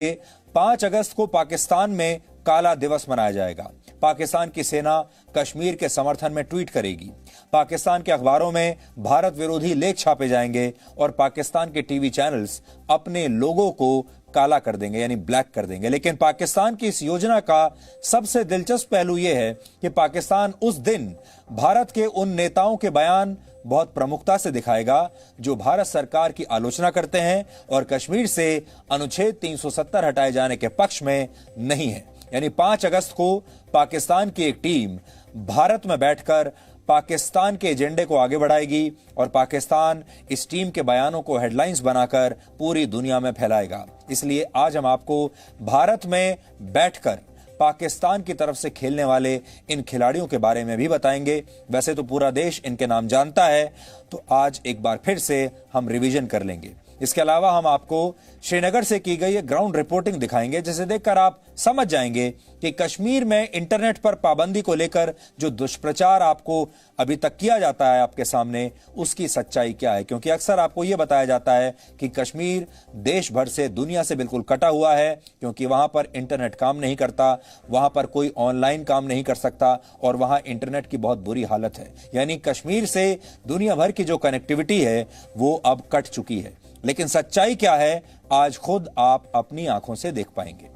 5 अगस्त को पाकिस्तान में काला दिवस मनाया जाएगा। पाकिस्तान की सेना कश्मीर के समर्थन में ट्वीट करेगी। पाकिस्तान के अखबारों में भारत विरोधी लेख छापे जाएंगे और पाकिस्तान के टीवी चैनल्स अपने लोगों को काला कर देंगे, यानी ब्लैक कर देंगे। लेकिन पाकिस्तान की इस योजना का सबसे दिलचस्प पहलू यह है कि पाकिस्तान उस दिन भारत के उन नेताओं के बयान बहुत प्रमुखता से दिखाएगा जो भारत सरकार की आलोचना करते हैं और कश्मीर से अनुच्छेद 370 हटाए जाने के पक्ष में नहीं है। यानी 5 अगस्त को पाकिस्तान की एक टीम भारत में बैठकर पाकिस्तान के एजेंडे को आगे बढ़ाएगी और पाकिस्तान इस टीम के बयानों को हेडलाइंस बनाकर पूरी दुनिया में फैलाएगा। इसलिए आज हम आपको भारत में बैठकर पाकिस्तान की तरफ से खेलने वाले इन खिलाड़ियों के बारे में भी बताएंगे। वैसे तो पूरा देश इनके नाम जानता है, तो आज एक बार फिर से हम रिवीजन कर लेंगे। इसके अलावा हम आपको श्रीनगर से की गई ग्राउंड रिपोर्टिंग दिखाएंगे, जिसे देखकर आप समझ जाएंगे कि कश्मीर में इंटरनेट पर पाबंदी को लेकर जो दुष्प्रचार आपको अभी तक किया जाता है आपके सामने, उसकी सच्चाई क्या है। क्योंकि अक्सर आपको यह बताया जाता है कि कश्मीर देश भर से, दुनिया से बिल्कुल कटा हुआ है, क्योंकि वहां पर इंटरनेट काम नहीं करता, वहां पर कोई ऑनलाइन काम नहीं कर सकता और वहां इंटरनेट की बहुत बुरी हालत है। यानी कश्मीर से दुनिया भर की जो कनेक्टिविटी है वो अब कट चुकी है। लेकिन सच्चाई क्या है, आज खुद आप अपनी आंखों से देख पाएंगे।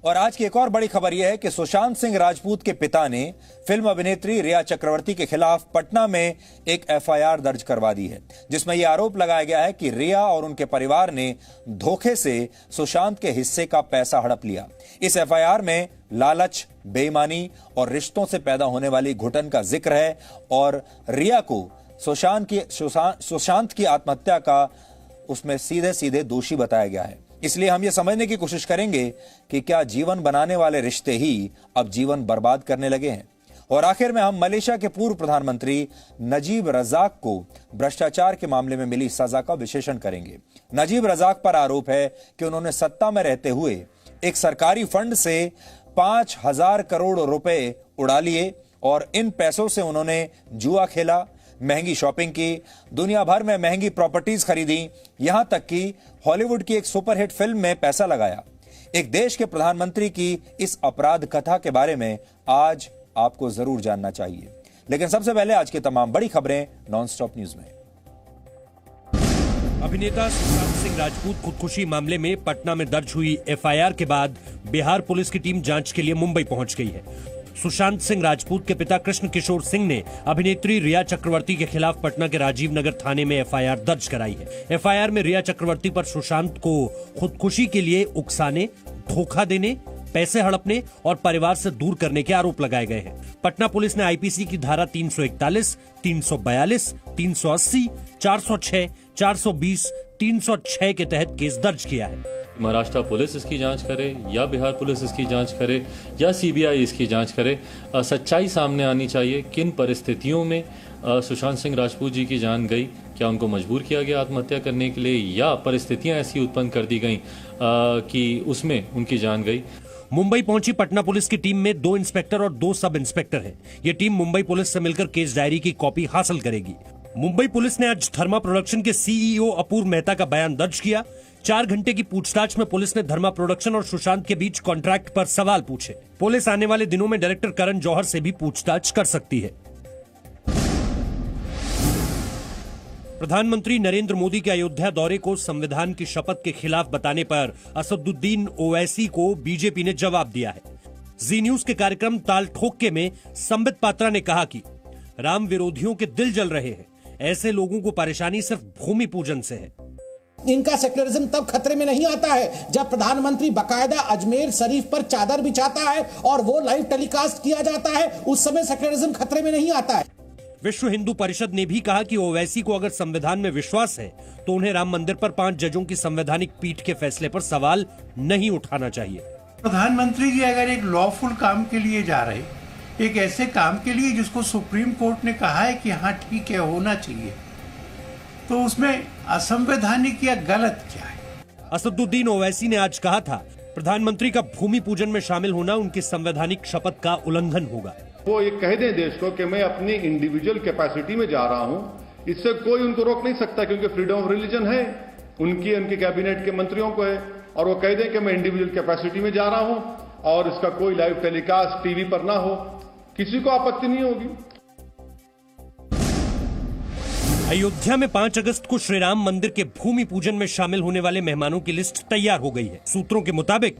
और आज की एक और बड़ी खबर यह है कि सुशांत सिंह राजपूत के पिता ने फिल्म अभिनेत्री रिया चक्रवर्ती के खिलाफ पटना में एक एफआईआर दर्ज करवा दी है, जिसमें यह आरोप लगाया गया है कि रिया और उनके परिवार ने धोखे से सुशांत के हिस्से का पैसा हड़प लिया। इस एफआईआर में लालच, बेईमानी और रिश्तों से पैदा होने वाली घुटन का जिक्र है और रिया को सुशांत की आत्महत्या का उसमें सीधे सीधे दोषी बताया गया है। इसलिए हम यह समझने की कोशिश करेंगे कि क्या जीवन बनाने वाले रिश्ते ही अब जीवन बर्बाद करने लगे हैं। और आखिर में हम मलेशिया के पूर्व प्रधानमंत्री नजीब रजाक को भ्रष्टाचार के मामले में मिली सजा का विश्लेषण करेंगे। नजीब रजाक पर आरोप है कि उन्होंने सत्ता में रहते हुए एक सरकारी फंड से 5,000 करोड़ रुपए उड़ा लिए और इन पैसों से उन्होंने जुआ खेला, महंगी शॉपिंग की, दुनिया भर में महंगी प्रॉपर्टीज खरीदी, यहां तक कि हॉलीवुड की एक सुपरहिट फिल्म में पैसा लगाया। एक देश के प्रधानमंत्री की इस अपराध कथा के बारे में आज आपको जरूर जानना चाहिए। लेकिन सबसे पहले आज की तमाम बड़ी खबरें नॉनस्टॉप न्यूज में। अभिनेता सुशांत सिंह राजपूत खुदकुशी मामले में पटना में दर्ज हुई एफआईआर के बाद बिहार पुलिस की टीम जांच के लिए मुंबई पहुंच गई है। सुशांत सिंह राजपूत के पिता कृष्ण किशोर सिंह ने अभिनेत्री रिया चक्रवर्ती के खिलाफ पटना के राजीव नगर थाने में एफआईआर दर्ज कराई है। एफआईआर में रिया चक्रवर्ती पर सुशांत को खुदकुशी के लिए उकसाने, धोखा देने, पैसे हड़पने और परिवार से दूर करने के आरोप लगाए गए हैं। पटना पुलिस ने आईपीसी की धारा 341, 342, 380, 406, 420, 306 के तहत केस दर्ज किया है। महाराष्ट्र पुलिस इसकी जांच करे या बिहार पुलिस इसकी जांच करे या सीबीआई इसकी जांच करे, सच्चाई सामने आनी चाहिए। किन परिस्थितियों में सुशांत सिंह राजपूत जी की जान गई, क्या उनको मजबूर किया गया आत्महत्या करने के लिए या परिस्थितियां ऐसी उत्पन्न कर दी गई कि उसमें उनकी जान गई। मुंबई पहुंची पटना पुलिस की टीम में 2 इंस्पेक्टर और 2 सब इंस्पेक्टर हैं। ये टीम मुंबई पुलिस से मिलकर केस डायरी की कॉपी हासिल करेगी। मुंबई पुलिस ने आज धर्मा प्रोडक्शन के सीईओ अपूर्व मेहता का बयान दर्ज किया। 4 घंटे की पूछताछ में पुलिस ने धर्मा प्रोडक्शन और सुशांत के बीच कॉन्ट्रैक्ट पर सवाल पूछे। पुलिस आने वाले दिनों में डायरेक्टर करण जौहर से भी पूछताछ कर सकती है। प्रधानमंत्री नरेंद्र मोदी के अयोध्या दौरे को संविधान की शपथ के खिलाफ बताने पर असदुद्दीन ओवैसी को बीजेपी ने जवाब दिया है। जी न्यूज के कार्यक्रम ताल ठोके में संबित पात्रा ने कहा कि राम विरोधियों के दिल जल रहे हैं, ऐसे लोगों को परेशानी सिर्फ भूमि पूजन से है। इनका सेक्युलरिज्म तब खतरे में नहीं आता है जब प्रधानमंत्री बकायदा अजमेर शरीफ पर चादर बिछाता है और वो लाइव टेलीकास्ट किया जाता है, उस समय सेक्युलरिज्म खतरे में नहीं आता है। विश्व हिंदू परिषद ने भी कहा कि ओवैसी को अगर संविधान में विश्वास है तो उन्हें राम मंदिर पर 5 जजों की संवैधानिक पीठ के फैसले पर सवाल नहीं उठाना चाहिए। प्रधानमंत्री जी अगर एक लॉफुल काम के लिए जा रहे, एक ऐसे काम के लिए जिसको सुप्रीम कोर्ट ने कहा है कि हाँ ठीक है होना चाहिए, तो उसमें असंवैधानिक या गलत क्या है? असदुद्दीन ओवैसी ने आज कहा था प्रधानमंत्री का भूमि पूजन में शामिल होना उनकी संवैधानिक शपथ का उल्लंघन होगा। वो ये कह दें देश को कि मैं अपनी इंडिविजुअल कैपेसिटी में जा रहा हूं, इससे कोई उनको रोक नहीं सकता, क्योंकि फ्रीडम ऑफ रिलीजन है, उनकी कैबिनेट के मंत्रियों को है। और वो कह दें कि मैं इंडिविजुअल कैपेसिटी में जा रहा हूं और इसका कोई लाइव टेलीकास्ट टीवी पर ना हो, किसी को आपत्ति नहीं होगी। अयोध्या में 5 अगस्त को श्री राम मंदिर के भूमि पूजन में शामिल होने वाले मेहमानों की लिस्ट तैयार हो गई है। सूत्रों के मुताबिक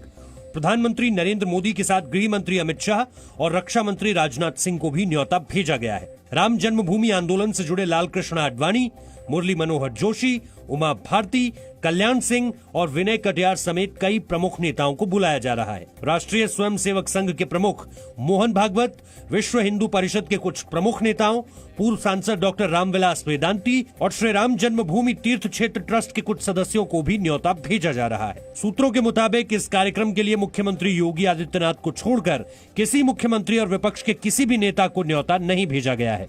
प्रधानमंत्री नरेंद्र मोदी के साथ गृह मंत्री अमित शाह और रक्षा मंत्री राजनाथ सिंह को भी न्योता भेजा गया है। राम जन्मभूमि आंदोलन से जुड़े लालकृष्ण आडवाणी, मुरली मनोहर जोशी, उमा भारती, कल्याण सिंह और विनय कटियार समेत कई प्रमुख नेताओं को बुलाया जा रहा है। राष्ट्रीय स्वयंसेवक संघ के प्रमुख मोहन भागवत, विश्व हिंदू परिषद के कुछ प्रमुख नेताओं, पूर्व सांसद डॉक्टर रामविलास वेदांती और श्री राम जन्मभूमि तीर्थ क्षेत्र ट्रस्ट के कुछ सदस्यों को भी न्योता भेजा जा रहा है। सूत्रों के मुताबिक इस कार्यक्रम के लिए मुख्यमंत्री योगी आदित्यनाथ को छोड़कर किसी मुख्यमंत्री और विपक्ष के किसी भी नेता को न्योता नहीं भेजा गया है।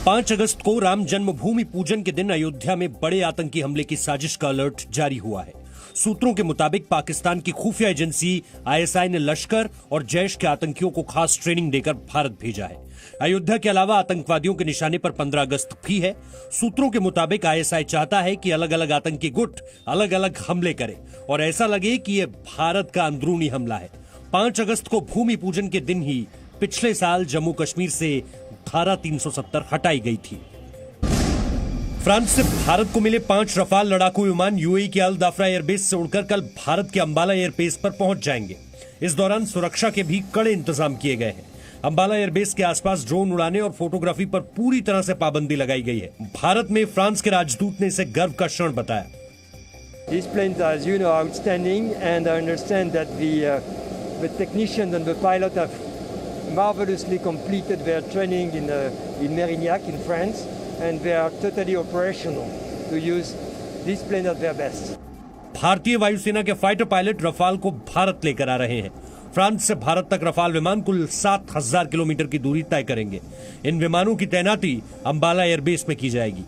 5 अगस्त को राम जन्मभूमि पूजन के दिन अयोध्या में बड़े आतंकी हमले की साजिश का अलर्ट जारी हुआ है। सूत्रों के मुताबिक पाकिस्तान की खुफिया एजेंसी आईएसआई ने लश्कर और जैश के आतंकियों को खास ट्रेनिंग देकर भारत भेजा है। अयोध्या के अलावा आतंकवादियों के निशाने पर 15 अगस्त भी है। सूत्रों के मुताबिक आईएसआई चाहता है कि अलग अलग आतंकी गुट अलग अलग हमले करे और ऐसा लगे कि यह भारत का अंदरूनी हमला है। 5 अगस्त को भूमि पूजन के दिन ही पिछले साल जम्मू कश्मीर से धारा 370 हटाई गई थी। फ्रांस से भारत को मिले 5 रफाल लड़ाकू विमान यूएई के अल दाफरा एयरबेस से उड़कर कल भारत के अंबाला एयरबेस पर पहुंच जाएंगे। इस दौरान सुरक्षा के भी कड़े इंतजाम किए गए हैं। अंबाला एयरबेस के आसपास ड्रोन उड़ाने और फोटोग्राफी पर पूरी तरह से पाबंदी लगाई गई है। भारत में फ्रांस के राजदूत ने इसे गर्व का क्षण बताया। These planes are, as you know, outstanding, and I understand that the technicians and the pilot have marvelously completed their training in Mérignac in France, and they are totally operational to use these planes at their best. भारतीय वायुसेना के fighter pilot Rafale को भारत लेकर आ रहे हैं। France से भारत तक Rafale विमान कुल 7000 किलोमीटर की दूरी तय करेंगे। इन विमानों की तैनाती अंबाला एयरबेस में की जाएगी।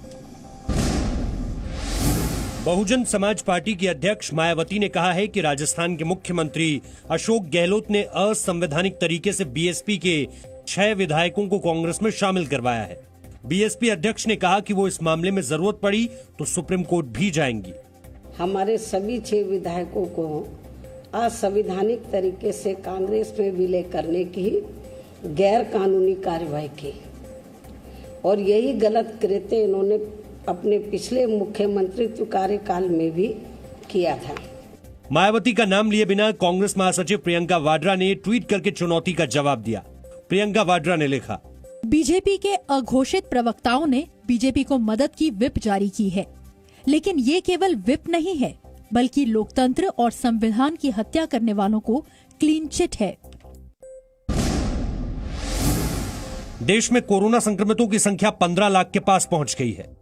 बहुजन समाज पार्टी की अध्यक्ष मायावती ने कहा है कि राजस्थान के मुख्यमंत्री अशोक गहलोत ने असंवैधानिक तरीके से बीएसपी के 6 विधायकों को कांग्रेस में शामिल करवाया है। बीएसपी अध्यक्ष ने कहा कि वो इस मामले में जरूरत पड़ी तो सुप्रीम कोर्ट भी जाएंगी। हमारे सभी 6 विधायकों को असंवैधानिक तरीके से कांग्रेस में विलय करने की गैर कानूनी कार्रवाई की और यही गलत कृत्य इन्होंने अपने पिछले मुख्यमंत्रित्व कार्यकाल में भी किया था। मायावती का नाम लिए बिना कांग्रेस महासचिव प्रियंका वाड्रा ने ट्वीट करके चुनौती का जवाब दिया। प्रियंका वाड्रा ने लिखा, बीजेपी के अघोषित प्रवक्ताओं ने बीजेपी को मदद की व्हिप जारी की है, लेकिन ये केवल व्हिप नहीं है बल्कि लोकतंत्र और संविधान की हत्या करने वालों को क्लीन चिट है। देश में कोरोना संक्रमितों की संख्या 15 लाख के पास पहुंच गई है।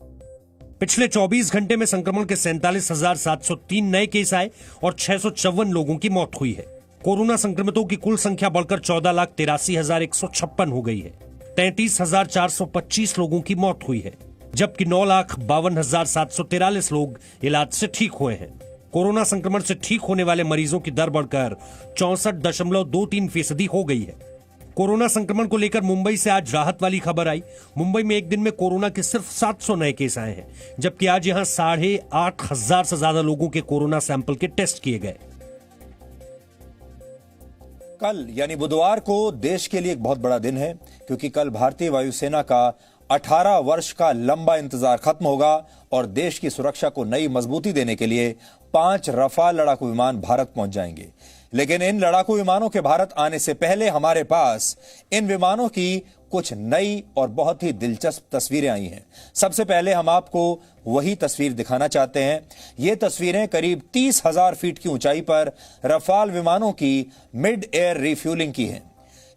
पिछले 24 घंटे में संक्रमण के 47,703 नए केस आए और 654 लोगों की मौत हुई है। कोरोना संक्रमितों की कुल संख्या बढ़कर 14,83,156 हो गई है। 33,425 लोगों की मौत हुई है, जबकि 9,52,743 लोग इलाज से ठीक हुए हैं। कोरोना संक्रमण से ठीक होने वाले मरीजों की दर बढ़कर 64.23% हो गई है। कोरोना संक्रमण को लेकर मुंबई से आज राहत वाली खबर आई। मुंबई में एक दिन में कोरोना के सिर्फ 700 नए केस आए हैं, जबकि आज यहां 8,500 से ज्यादा लोगों के कोरोना सैंपल के टेस्ट किए गए। कल यानी बुधवार को देश के लिए एक बहुत बड़ा दिन है, क्योंकि कल भारतीय वायुसेना का 18 वर्ष का लंबा इंतजार खत्म होगा और देश की सुरक्षा को नई मजबूती देने के लिए 5 रफाल लड़ाकू विमान भारत पहुंच जाएंगे। लेकिन इन लड़ाकू विमानों के भारत आने से पहले हमारे पास इन विमानों की कुछ नई और बहुत ही दिलचस्प तस्वीरें आई हैं। सबसे पहले हम आपको वही तस्वीर दिखाना चाहते हैं। ये तस्वीरें करीब 30,000 फीट की ऊंचाई पर रफाल विमानों की मिड एयर रिफ्यूलिंग की हैं,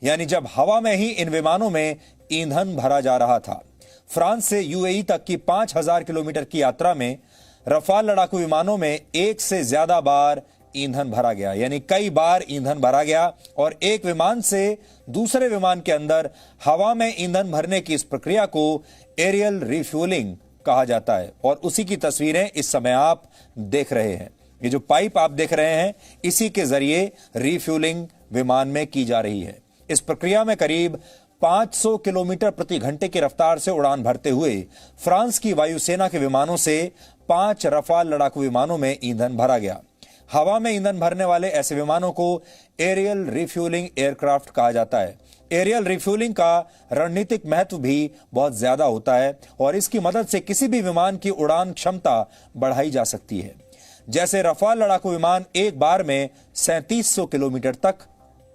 यानी जब हवा में ही इन विमानों में ईंधन भरा जा रहा था। फ्रांस से यूएई तक की 5,000 किलोमीटर की यात्रा में रफाल लड़ाकू विमानों में एक से ज्यादा बार ईंधन भरा गया, यानी कई बार ईंधन भरा गया और एक विमान से दूसरे विमान के अंदर हवा में ईंधन भरने की इस प्रक्रिया को एरियल रिफ्यूलिंग कहा जाता है। और उसी की तस्वीरें इस समय आप देख रहे हैं। ये जो पाइप आप देख रहे हैं, इसी के जरिए रिफ्यूलिंग विमान में की जा रही है। इस प्रक्रिया में करीब 500 किलोमीटर प्रति घंटे की रफ्तार से उड़ान भरते हुए फ्रांस की वायुसेना के विमानों से 5 रफाल लड़ाकू विमानों में ईंधन भरा गया। हवा में ईंधन भरने वाले ऐसे विमानों को एरियल रिफ्यूलिंग एयरक्राफ्ट कहा जाता है। एरियल रिफ्यूलिंग का रणनीतिक महत्व भी बहुत ज्यादा होता है और इसकी मदद से किसी भी विमान की उड़ान क्षमता बढ़ाई जा सकती है। जैसे रफाल लड़ाकू विमान एक बार में 3700 किलोमीटर तक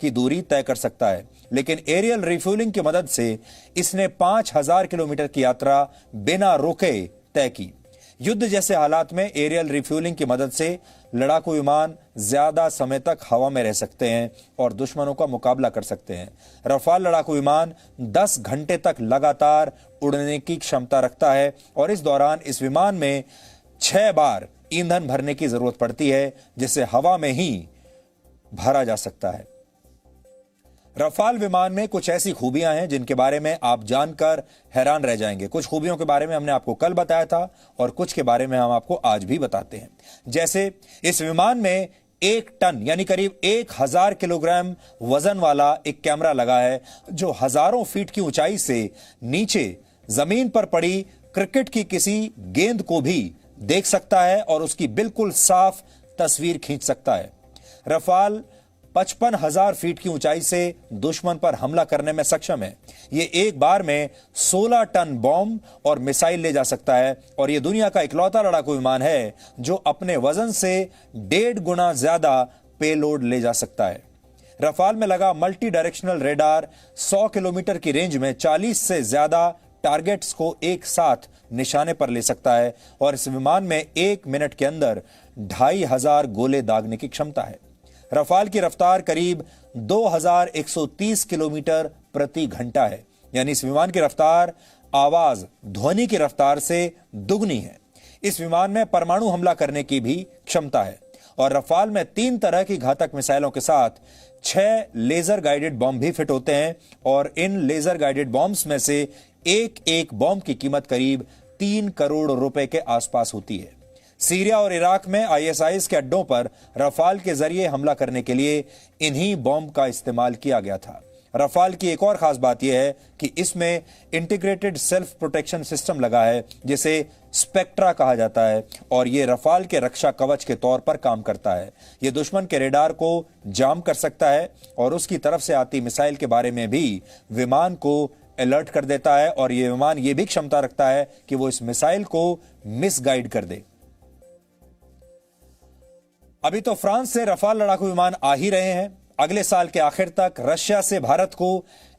की दूरी तय कर सकता है, लेकिन एरियल रिफ्यूलिंग की मदद से इसने 5000 किलोमीटर की यात्रा बिना रुके तय की। युद्ध जैसे हालात में एरियल रिफ्यूलिंग की मदद से लड़ाकू विमान ज्यादा समय तक हवा में रह सकते हैं और दुश्मनों का मुकाबला कर सकते हैं। रफाल लड़ाकू विमान 10 घंटे तक लगातार उड़ने की क्षमता रखता है और इस दौरान इस विमान में 6 बार ईंधन भरने की जरूरत पड़ती है, जिसे हवा में ही भरा जा सकता है। रफाल विमान में कुछ ऐसी खूबियां हैं जिनके बारे में आप जानकर हैरान रह जाएंगे। कुछ खूबियों के बारे में हमने आपको कल बताया था और कुछ के बारे में हम आपको आज भी बताते हैं। जैसे इस विमान में 1 टन यानी करीब 1000 किलोग्राम वजन वाला एक कैमरा लगा है, जो हजारों फीट की ऊंचाई से नीचे जमीन पर पड़ी क्रिकेट की किसी गेंद को भी देख सकता है और उसकी बिल्कुल साफ तस्वीर खींच सकता है। रफाल 55,000 फीट की ऊंचाई से दुश्मन पर हमला करने में सक्षम है। यह एक बार में 16 टन बॉम्ब और मिसाइल ले जा सकता है और यह दुनिया का इकलौता लड़ाकू विमान है जो अपने वजन से 1.5 गुना ज्यादा पेलोड ले जा सकता है। रफाल में लगा मल्टी डायरेक्शनल रेडार 100 किलोमीटर की रेंज में 40 से ज्यादा टारगेट्स को एक साथ निशाने पर ले सकता है और इस विमान में 1 मिनट के अंदर 2500 गोले दागने की क्षमता है। रफाल की रफ्तार करीब 2130 किलोमीटर प्रति घंटा है, यानी इस विमान की रफ्तार आवाज ध्वनि की रफ्तार से दुगनी है। इस विमान में परमाणु हमला करने की भी क्षमता है और रफाल में 3 तरह की घातक मिसाइलों के साथ 6 लेजर गाइडेड बॉम्ब भी फिट होते हैं और इन लेजर गाइडेड बॉम्ब्स में से एक बॉम्ब की कीमत करीब 3 करोड़ रुपए के आसपास होती है। सीरिया और इराक में आईएसआईएस के अड्डों पर रफाल के जरिए हमला करने के लिए इन्हीं बॉम्ब का इस्तेमाल किया गया था। रफाल की एक और खास बात यह है कि इसमें इंटीग्रेटेड सेल्फ प्रोटेक्शन सिस्टम लगा है, जिसे स्पेक्ट्रा कहा जाता है और यह रफाल के रक्षा कवच के तौर पर काम करता है। यह दुश्मन के रेडार को जाम कर सकता है और उसकी तरफ से आती मिसाइल के बारे में भी विमान को अलर्ट कर देता है और यह विमान यह भी क्षमता रखता है कि वो इस मिसाइल को मिसगाइड कर दे। अभी तो फ्रांस से रफाल लड़ाकू विमान आ ही रहे हैं। अगले साल के आखिर तक रशिया से भारत को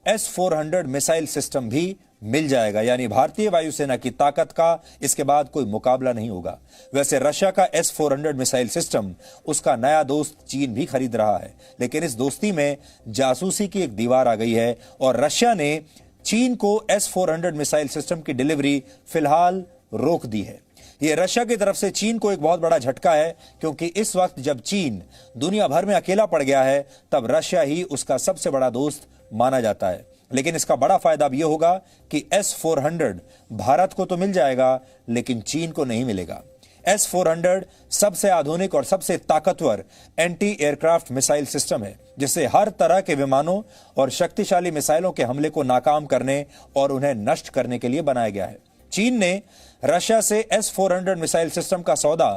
S-400 मिसाइल सिस्टम भी मिल जाएगा, यानी भारतीय वायुसेना की ताकत का इसके बाद कोई मुकाबला नहीं होगा। वैसे रशिया का S-400 मिसाइल सिस्टम उसका नया दोस्त चीन भी खरीद रहा है, लेकिन इस दोस्ती में जासूसी की एक दीवार आ गई है और रशिया ने चीन को S-400 मिसाइल सिस्टम की डिलीवरी फिलहाल रोक दी है। यह रशिया की तरफ से चीन को एक बहुत बड़ा झटका है, क्योंकि इस वक्त जब चीन दुनिया भर में अकेला पड़ गया है तब रशिया ही उसका सबसे बड़ा दोस्त माना जाता है। लेकिन इसका बड़ा फायदा अब यह होगा कि S-400 भारत को तो मिल जाएगा लेकिन चीन को नहीं मिलेगा। S-400 सबसे आधुनिक और सबसे ताकतवर एंटी एयरक्राफ्ट मिसाइल सिस्टम है, जिससे हर तरह के विमानों और शक्तिशाली मिसाइलों के हमले को नाकाम करने और उन्हें नष्ट करने के लिए बनाया गया है। चीन ने रशिया से S-400 मिसाइल सिस्टम का सौदा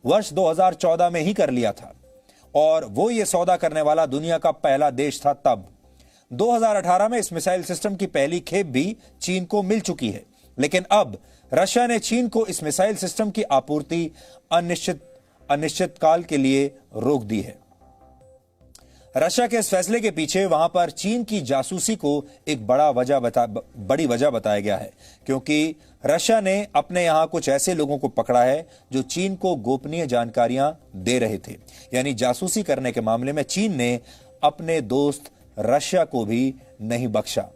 वर्ष 2014 में ही कर लिया था और वो ये सौदा करने वाला दुनिया का पहला देश था। तब 2018 में इस मिसाइल सिस्टम की पहली खेप भी चीन को मिल चुकी है, लेकिन अब रशिया ने चीन को इस मिसाइल सिस्टम की आपूर्ति अनिश्चित काल के लिए रोक दी है। रशिया के इस फैसले के पीछे वहां पर चीन की जासूसी को एक बड़ी वजह बताया गया है, क्योंकि रशिया ने अपने यहां कुछ ऐसे लोगों को पकड़ा है जो चीन को गोपनीय जानकारियां दे रहे थे। यानी जासूसी करने के मामले में चीन ने अपने दोस्त रशिया को भी नहीं बख्शा।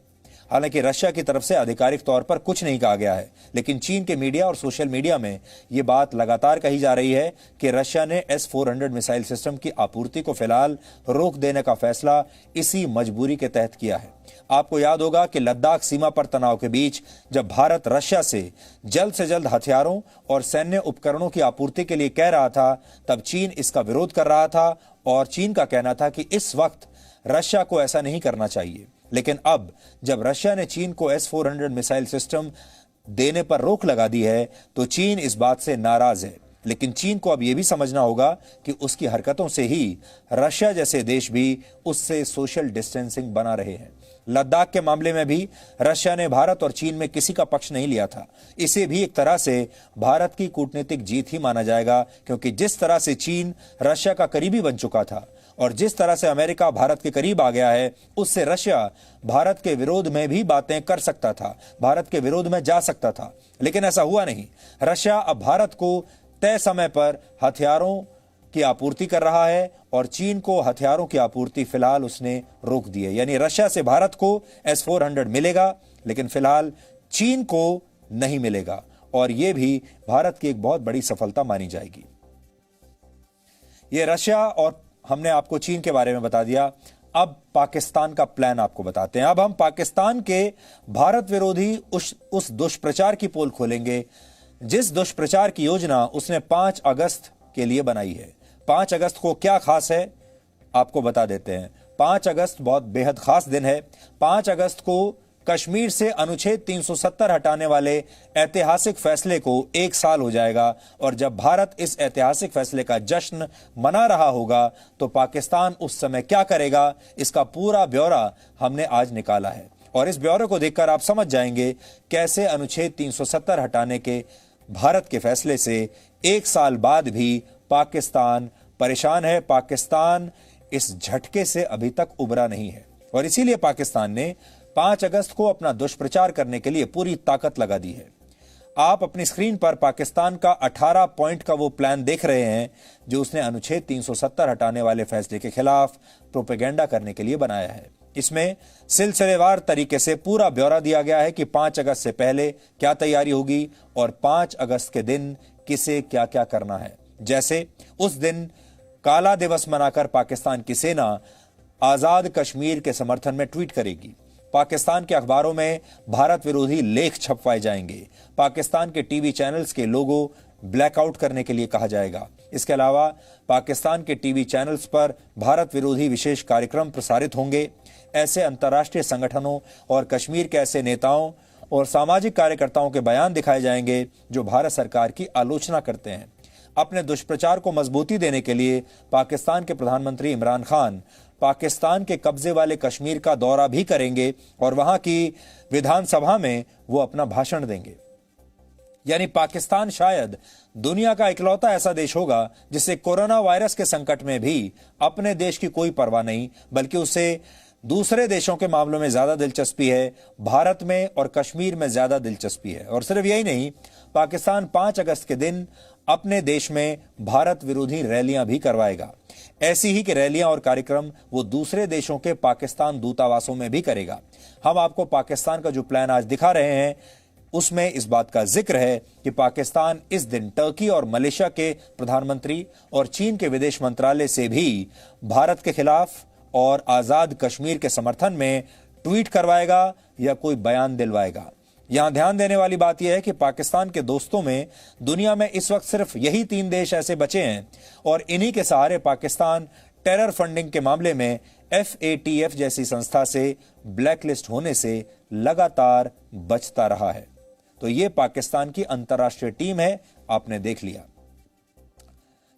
हालांकि रशिया की तरफ से आधिकारिक तौर पर कुछ नहीं कहा गया है, लेकिन चीन के मीडिया और सोशल मीडिया में यह बात लगातार कही जा रही है कि रशिया ने S-400 मिसाइल सिस्टम की आपूर्ति को फिलहाल रोक देने का फैसला इसी मजबूरी के तहत किया है। आपको याद होगा कि लद्दाख सीमा पर तनाव के बीच जब भारत रशिया से जल्द हथियारों और सैन्य उपकरणों की आपूर्ति के लिए कह रहा था, तब चीन इसका विरोध कर रहा था और चीन का कहना था कि इस वक्त रशिया को ऐसा नहीं करना चाहिए। लेकिन अब जब रशिया ने चीन को S-400 मिसाइल सिस्टम देने पर रोक लगा दी है तो चीन इस बात से नाराज है। लेकिन चीन को अब यह भी समझना होगा कि उसकी हरकतों से ही रशिया जैसे देश भी उससे सोशल डिस्टेंसिंग बना रहे हैं। लद्दाख के मामले में भी रशिया ने भारत और चीन में किसी का पक्ष नहीं लिया था। इसे भी एक तरह से भारत की कूटनीतिक जीत ही माना जाएगा, क्योंकि जिस तरह से चीन रशिया का करीबी बन चुका था और जिस तरह से अमेरिका भारत के करीब आ गया है, उससे रशिया भारत के विरोध में भी बातें कर सकता था, भारत के विरोध में जा सकता था। लेकिन ऐसा हुआ नहीं। रशिया अब भारत को तय समय पर हथियारों की आपूर्ति कर रहा है और चीन को हथियारों की आपूर्ति फिलहाल उसने रोक दी है। यानी रशिया से भारत को S-400 मिलेगा, लेकिन फिलहाल चीन को नहीं मिलेगा, और यह भी भारत की एक बहुत बड़ी सफलता मानी जाएगी। यह रशिया और हमने आपको चीन के बारे में बता दिया। अब पाकिस्तान का प्लान आपको बताते हैं। अब हम पाकिस्तान के भारत विरोधी उस दुष्प्रचार की पोल खोलेंगे जिस दुष्प्रचार की योजना उसने 5 अगस्त के लिए बनाई है। 5 अगस्त को क्या खास है आपको बता देते हैं। 5 अगस्त बहुत बेहद खास दिन है। 5 अगस्त को कश्मीर से अनुच्छेद 370 हटाने वाले ऐतिहासिक फैसले को 1 साल हो जाएगा, और जब भारत इस ऐतिहासिक फैसले का जश्न मना रहा होगा तो पाकिस्तान उस समय क्या करेगा, इसका पूरा ब्यौरा हमने आज निकाला है। और इस ब्यौरे को देखकर आप समझ जाएंगे कैसे अनुच्छेद 370 हटाने के भारत के फैसले से 1 साल बाद भी पाकिस्तान परेशान है। पाकिस्तान इस झटके से अभी तक उबरा नहीं है, और इसीलिए पाकिस्तान ने 5 अगस्त को अपना दुष्प्रचार करने के लिए पूरी ताकत लगा दी है। आप अपनी स्क्रीन पर पाकिस्तान का 18 पॉइंट का वो प्लान देख रहे हैं जो उसने अनुच्छेद 370 हटाने वाले फैसले के खिलाफ प्रोपेगेंडा करने के लिए बनाया है। इसमें सिलसिलेवार तरीके से पूरा ब्यौरा दिया गया है कि 5 अगस्त से पहले क्या तैयारी होगी और 5 अगस्त के दिन किसे क्या क्या करना है। जैसे उस दिन काला दिवस मनाकर पाकिस्तान की सेना आजाद कश्मीर के समर्थन में ट्वीट करेगी। पाकिस्तान के अखबारों में भारत विरोधी लेख छपवाए जाएंगे। पाकिस्तान के टीवी चैनल्स के लोगो ब्लैकआउट करने के लिए कहा जाएगा। इसके अलावा पाकिस्तान के टीवी चैनल्स पर भारत विरोधी विशेष कार्यक्रम प्रसारित होंगे। ऐसे अंतर्राष्ट्रीय संगठनों और कश्मीर के ऐसे नेताओं और सामाजिक कार्यकर्ताओं के बयान दिखाए जाएंगे जो भारत सरकार की आलोचना करते हैं। अपने दुष्प्रचार को मजबूती देने के लिए पाकिस्तान के प्रधानमंत्री इमरान खान पाकिस्तान के कब्जे वाले कश्मीर का दौरा भी करेंगे और वहां की विधानसभा में वो अपना भाषण देंगे। यानी पाकिस्तान शायद दुनिया का इकलौता ऐसा देश होगा जिसे कोरोना वायरस के संकट में भी अपने देश की कोई परवाह नहीं, बल्कि उसे दूसरे देशों के मामलों में ज्यादा दिलचस्पी है, भारत में और कश्मीर में ज्यादा दिलचस्पी है। और सिर्फ यही नहीं, पाकिस्तान 5 अगस्त के दिन अपने देश में भारत विरोधी रैलियां भी करवाएगा। ऐसी ही कि रैलियां और कार्यक्रम वो दूसरे देशों के पाकिस्तान दूतावासों में भी करेगा। हम आपको पाकिस्तान का जो प्लान आज दिखा रहे हैं उसमें इस बात का जिक्र है कि पाकिस्तान इस दिन टर्की और मलेशिया के प्रधानमंत्री और चीन के विदेश मंत्रालय से भी भारत के खिलाफ और आजाद कश्मीर के समर्थन में ट्वीट करवाएगा या कोई बयान दिलवाएगा। यहां ध्यान देने वाली बात यह है कि पाकिस्तान के दोस्तों में दुनिया में इस वक्त सिर्फ यही 3 देश ऐसे बचे हैं और इन्हीं के सहारे पाकिस्तान टेरर फंडिंग के मामले में FATF जैसी संस्था से ब्लैकलिस्ट होने से लगातार बचता रहा है। तो यह पाकिस्तान की अंतर्राष्ट्रीय टीम है, आपने देख लिया,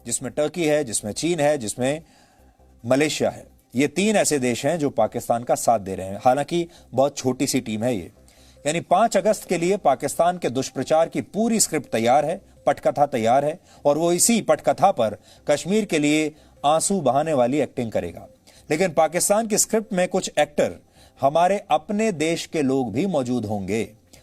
जिसमें टर्की है, जिसमें चीन है, जिसमें मलेशिया है। ये 3 ऐसे देश हैं जो पाकिस्तान का साथ दे रहे हैं। हालांकि बहुत छोटी सी टीम है ये। यानी 5 अगस्त के लिए पाकिस्तान के दुष्प्रचार की पूरी स्क्रिप्ट तैयार है, पटकथा तैयार है, और वो इसी पटकथा पर कश्मीर के लिए आंसू बहाने वाली एक्टिंग करेगा। लेकिन पाकिस्तान की स्क्रिप्ट में कुछ एक्टर हमारे अपने देश के लोग भी मौजूद होंगे।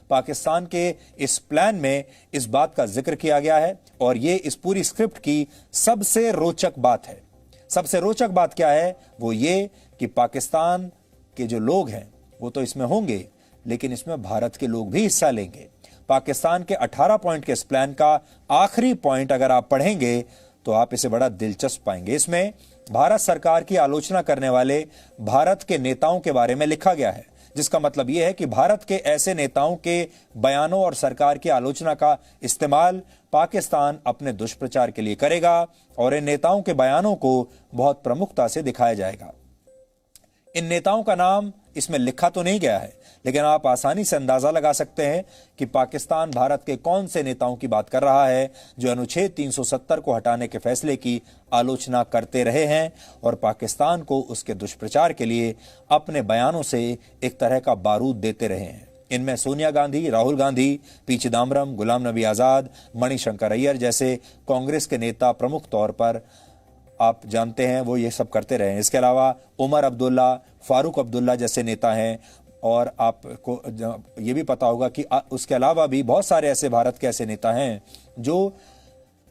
पाकिस्तान के इस प्लान में इस बात का जिक्र किया गया है और ये इस पूरी स्क्रिप्ट की सबसे रोचक बात है। सबसे रोचक बात क्या है? वो ये कि पाकिस्तान के जो लोग हैं वो तो इसमें होंगे, लेकिन इसमें भारत के लोग भी हिस्सा लेंगे। पाकिस्तान के 18 पॉइंट के इस प्लान का आखिरी पॉइंट अगर आप पढ़ेंगे तो आप इसे बड़ा दिलचस्प पाएंगे। इसमें भारत सरकार की आलोचना करने वाले भारत के नेताओं के बारे में लिखा गया है, जिसका मतलब यह है कि भारत के ऐसे नेताओं के बयानों और सरकार की आलोचना का इस्तेमाल पाकिस्तान अपने दुष्प्रचार के लिए करेगा और इन नेताओं के बयानों को बहुत प्रमुखता से दिखाया जाएगा। इन नेताओं का नाम इसमें लिखा तो नहीं गया है, लेकिन आप आसानी से अंदाजा लगा सकते हैं कि पाकिस्तान भारत के कौन से नेताओं की बात कर रहा है जो अनुच्छेद 370 को हटाने के फैसले की आलोचना करते रहे हैं और पाकिस्तान को उसके दुष्प्रचार के लिए अपने बयानों से एक तरह का बारूद देते रहे हैं। इनमें सोनिया गांधी, राहुल गांधी, पी चिदम्बरम, गुलाम नबी आजाद, मणिशंकर अय्यर जैसे कांग्रेस के नेता प्रमुख तौर पर आप जानते हैं वो ये सब करते रहे हैं। इसके अलावा उमर अब्दुल्ला, फारूक अब्दुल्ला जैसे नेता हैं और आपको ये भी पता होगा कि उसके अलावा भी बहुत सारे ऐसे भारत के ऐसे नेता हैं जो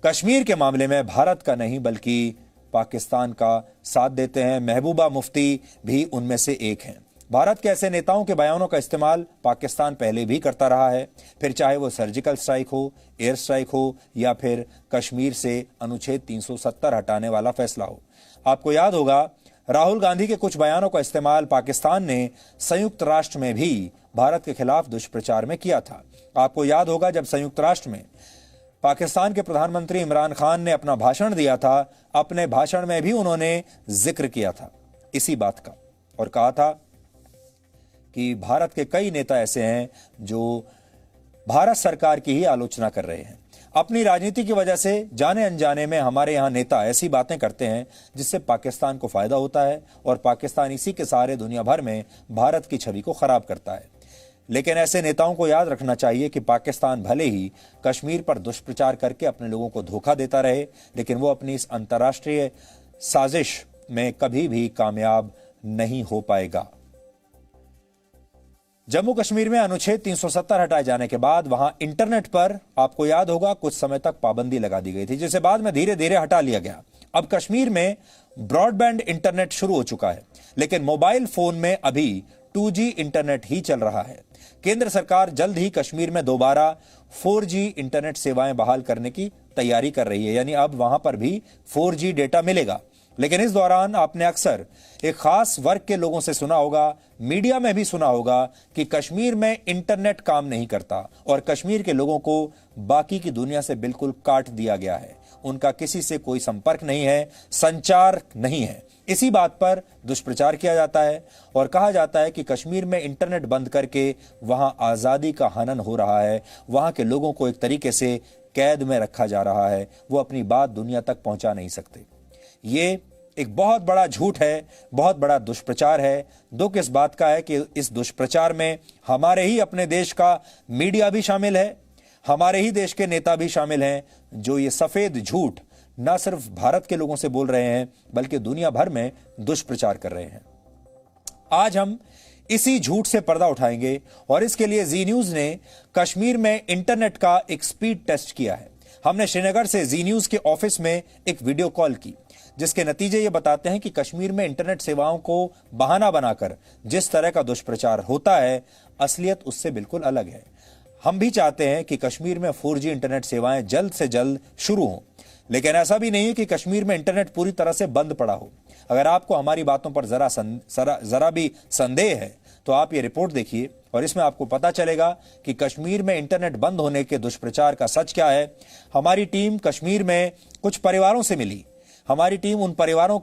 कश्मीर के मामले में भारत का नहीं बल्कि पाकिस्तान का साथ देते हैं। महबूबा मुफ्ती भी उनमें से एक हैं। भारत के ऐसे नेताओं के बयानों का इस्तेमाल पाकिस्तान पहले भी करता रहा है, फिर चाहे वो सर्जिकल स्ट्राइक हो, एयर स्ट्राइक हो या फिर कश्मीर से अनुच्छेद 370 हटाने वाला फैसला हो। आपको याद होगा राहुल गांधी के कुछ बयानों का इस्तेमाल पाकिस्तान ने संयुक्त राष्ट्र में भी भारत के खिलाफ दुष्प्रचार में किया था। आपको याद होगा जब संयुक्त राष्ट्र में पाकिस्तान के प्रधानमंत्री इमरान खान ने अपना भाषण दिया था, अपने भाषण में भी उन्होंने जिक्र किया था इसी बात का और कहा था कि भारत के कई नेता ऐसे हैं जो भारत सरकार की ही आलोचना कर रहे हैं। अपनी राजनीति की वजह से जाने अनजाने में हमारे यहाँ नेता ऐसी बातें करते हैं जिससे पाकिस्तान को फायदा होता है और पाकिस्तान इसी के सहारे दुनिया भर में भारत की छवि को खराब करता है। लेकिन ऐसे नेताओं को याद रखना चाहिए कि पाकिस्तान भले ही कश्मीर पर दुष्प्रचार करके अपने लोगों को धोखा देता रहे, लेकिन वो अपनी इस अंतर्राष्ट्रीय साजिश में कभी भी कामयाब नहीं हो पाएगा। जम्मू कश्मीर में अनुच्छेद 370 हटाए जाने के बाद वहां इंटरनेट पर आपको याद होगा कुछ समय तक पाबंदी लगा दी गई थी, जिसे बाद में धीरे धीरे हटा लिया गया। अब कश्मीर में ब्रॉडबैंड इंटरनेट शुरू हो चुका है, लेकिन मोबाइल फोन में अभी 2G इंटरनेट ही चल रहा है। केंद्र सरकार जल्द ही कश्मीर में दोबारा 4G इंटरनेट सेवाएं बहाल करने की तैयारी कर रही है, यानी अब वहां पर भी 4G डेटा मिलेगा। लेकिन इस दौरान आपने अक्सर एक खास वर्ग के लोगों से सुना होगा, मीडिया में भी सुना होगा कि कश्मीर में इंटरनेट काम नहीं करता और कश्मीर के लोगों को बाकी की दुनिया से बिल्कुल काट दिया गया है। उनका किसी से कोई संपर्क नहीं है, संचार नहीं है। इसी बात पर दुष्प्रचार किया जाता है और कहा जाता है कि कश्मीर में इंटरनेट बंद करके वहां आजादी का हनन हो रहा है, वहां के लोगों को एक तरीके से कैद में रखा जा रहा है, वो अपनी बात दुनिया तक पहुंचा नहीं सकते। ये एक बहुत बड़ा झूठ है, बहुत बड़ा दुष्प्रचार है। दुख इस बात का है कि इस दुष्प्रचार में हमारे ही अपने देश का मीडिया भी शामिल है, हमारे ही देश के नेता भी शामिल हैं जो ये सफेद झूठ न सिर्फ भारत के लोगों से बोल रहे हैं बल्कि दुनिया भर में दुष्प्रचार कर रहे हैं। आज हम इसी झूठ से पर्दा उठाएंगे और इसके लिए जी न्यूज ने कश्मीर में इंटरनेट का एक स्पीड टेस्ट किया है। हमने श्रीनगर से जी न्यूज के ऑफिस में एक वीडियो कॉल की जिसके नतीजे ये बताते हैं कि कश्मीर में इंटरनेट सेवाओं को बहाना बनाकर जिस तरह का दुष्प्रचार होता है, असलियत उससे बिल्कुल अलग है। हम भी चाहते हैं कि कश्मीर में 4G इंटरनेट सेवाएं जल्द से जल्द शुरू हों, लेकिन ऐसा भी नहीं है कि कश्मीर में इंटरनेट पूरी तरह से बंद पड़ा हो। अगर आपको हमारी बातों पर जरा भी संदेह है तो आप ये रिपोर्ट देखिए और इसमें आपको पता चलेगा कि कश्मीर में इंटरनेट बंद होने के दुष्प्रचार का सच क्या है। हमारी टीम कश्मीर में कुछ परिवारों से मिली, हमारी टीम उन परिवारों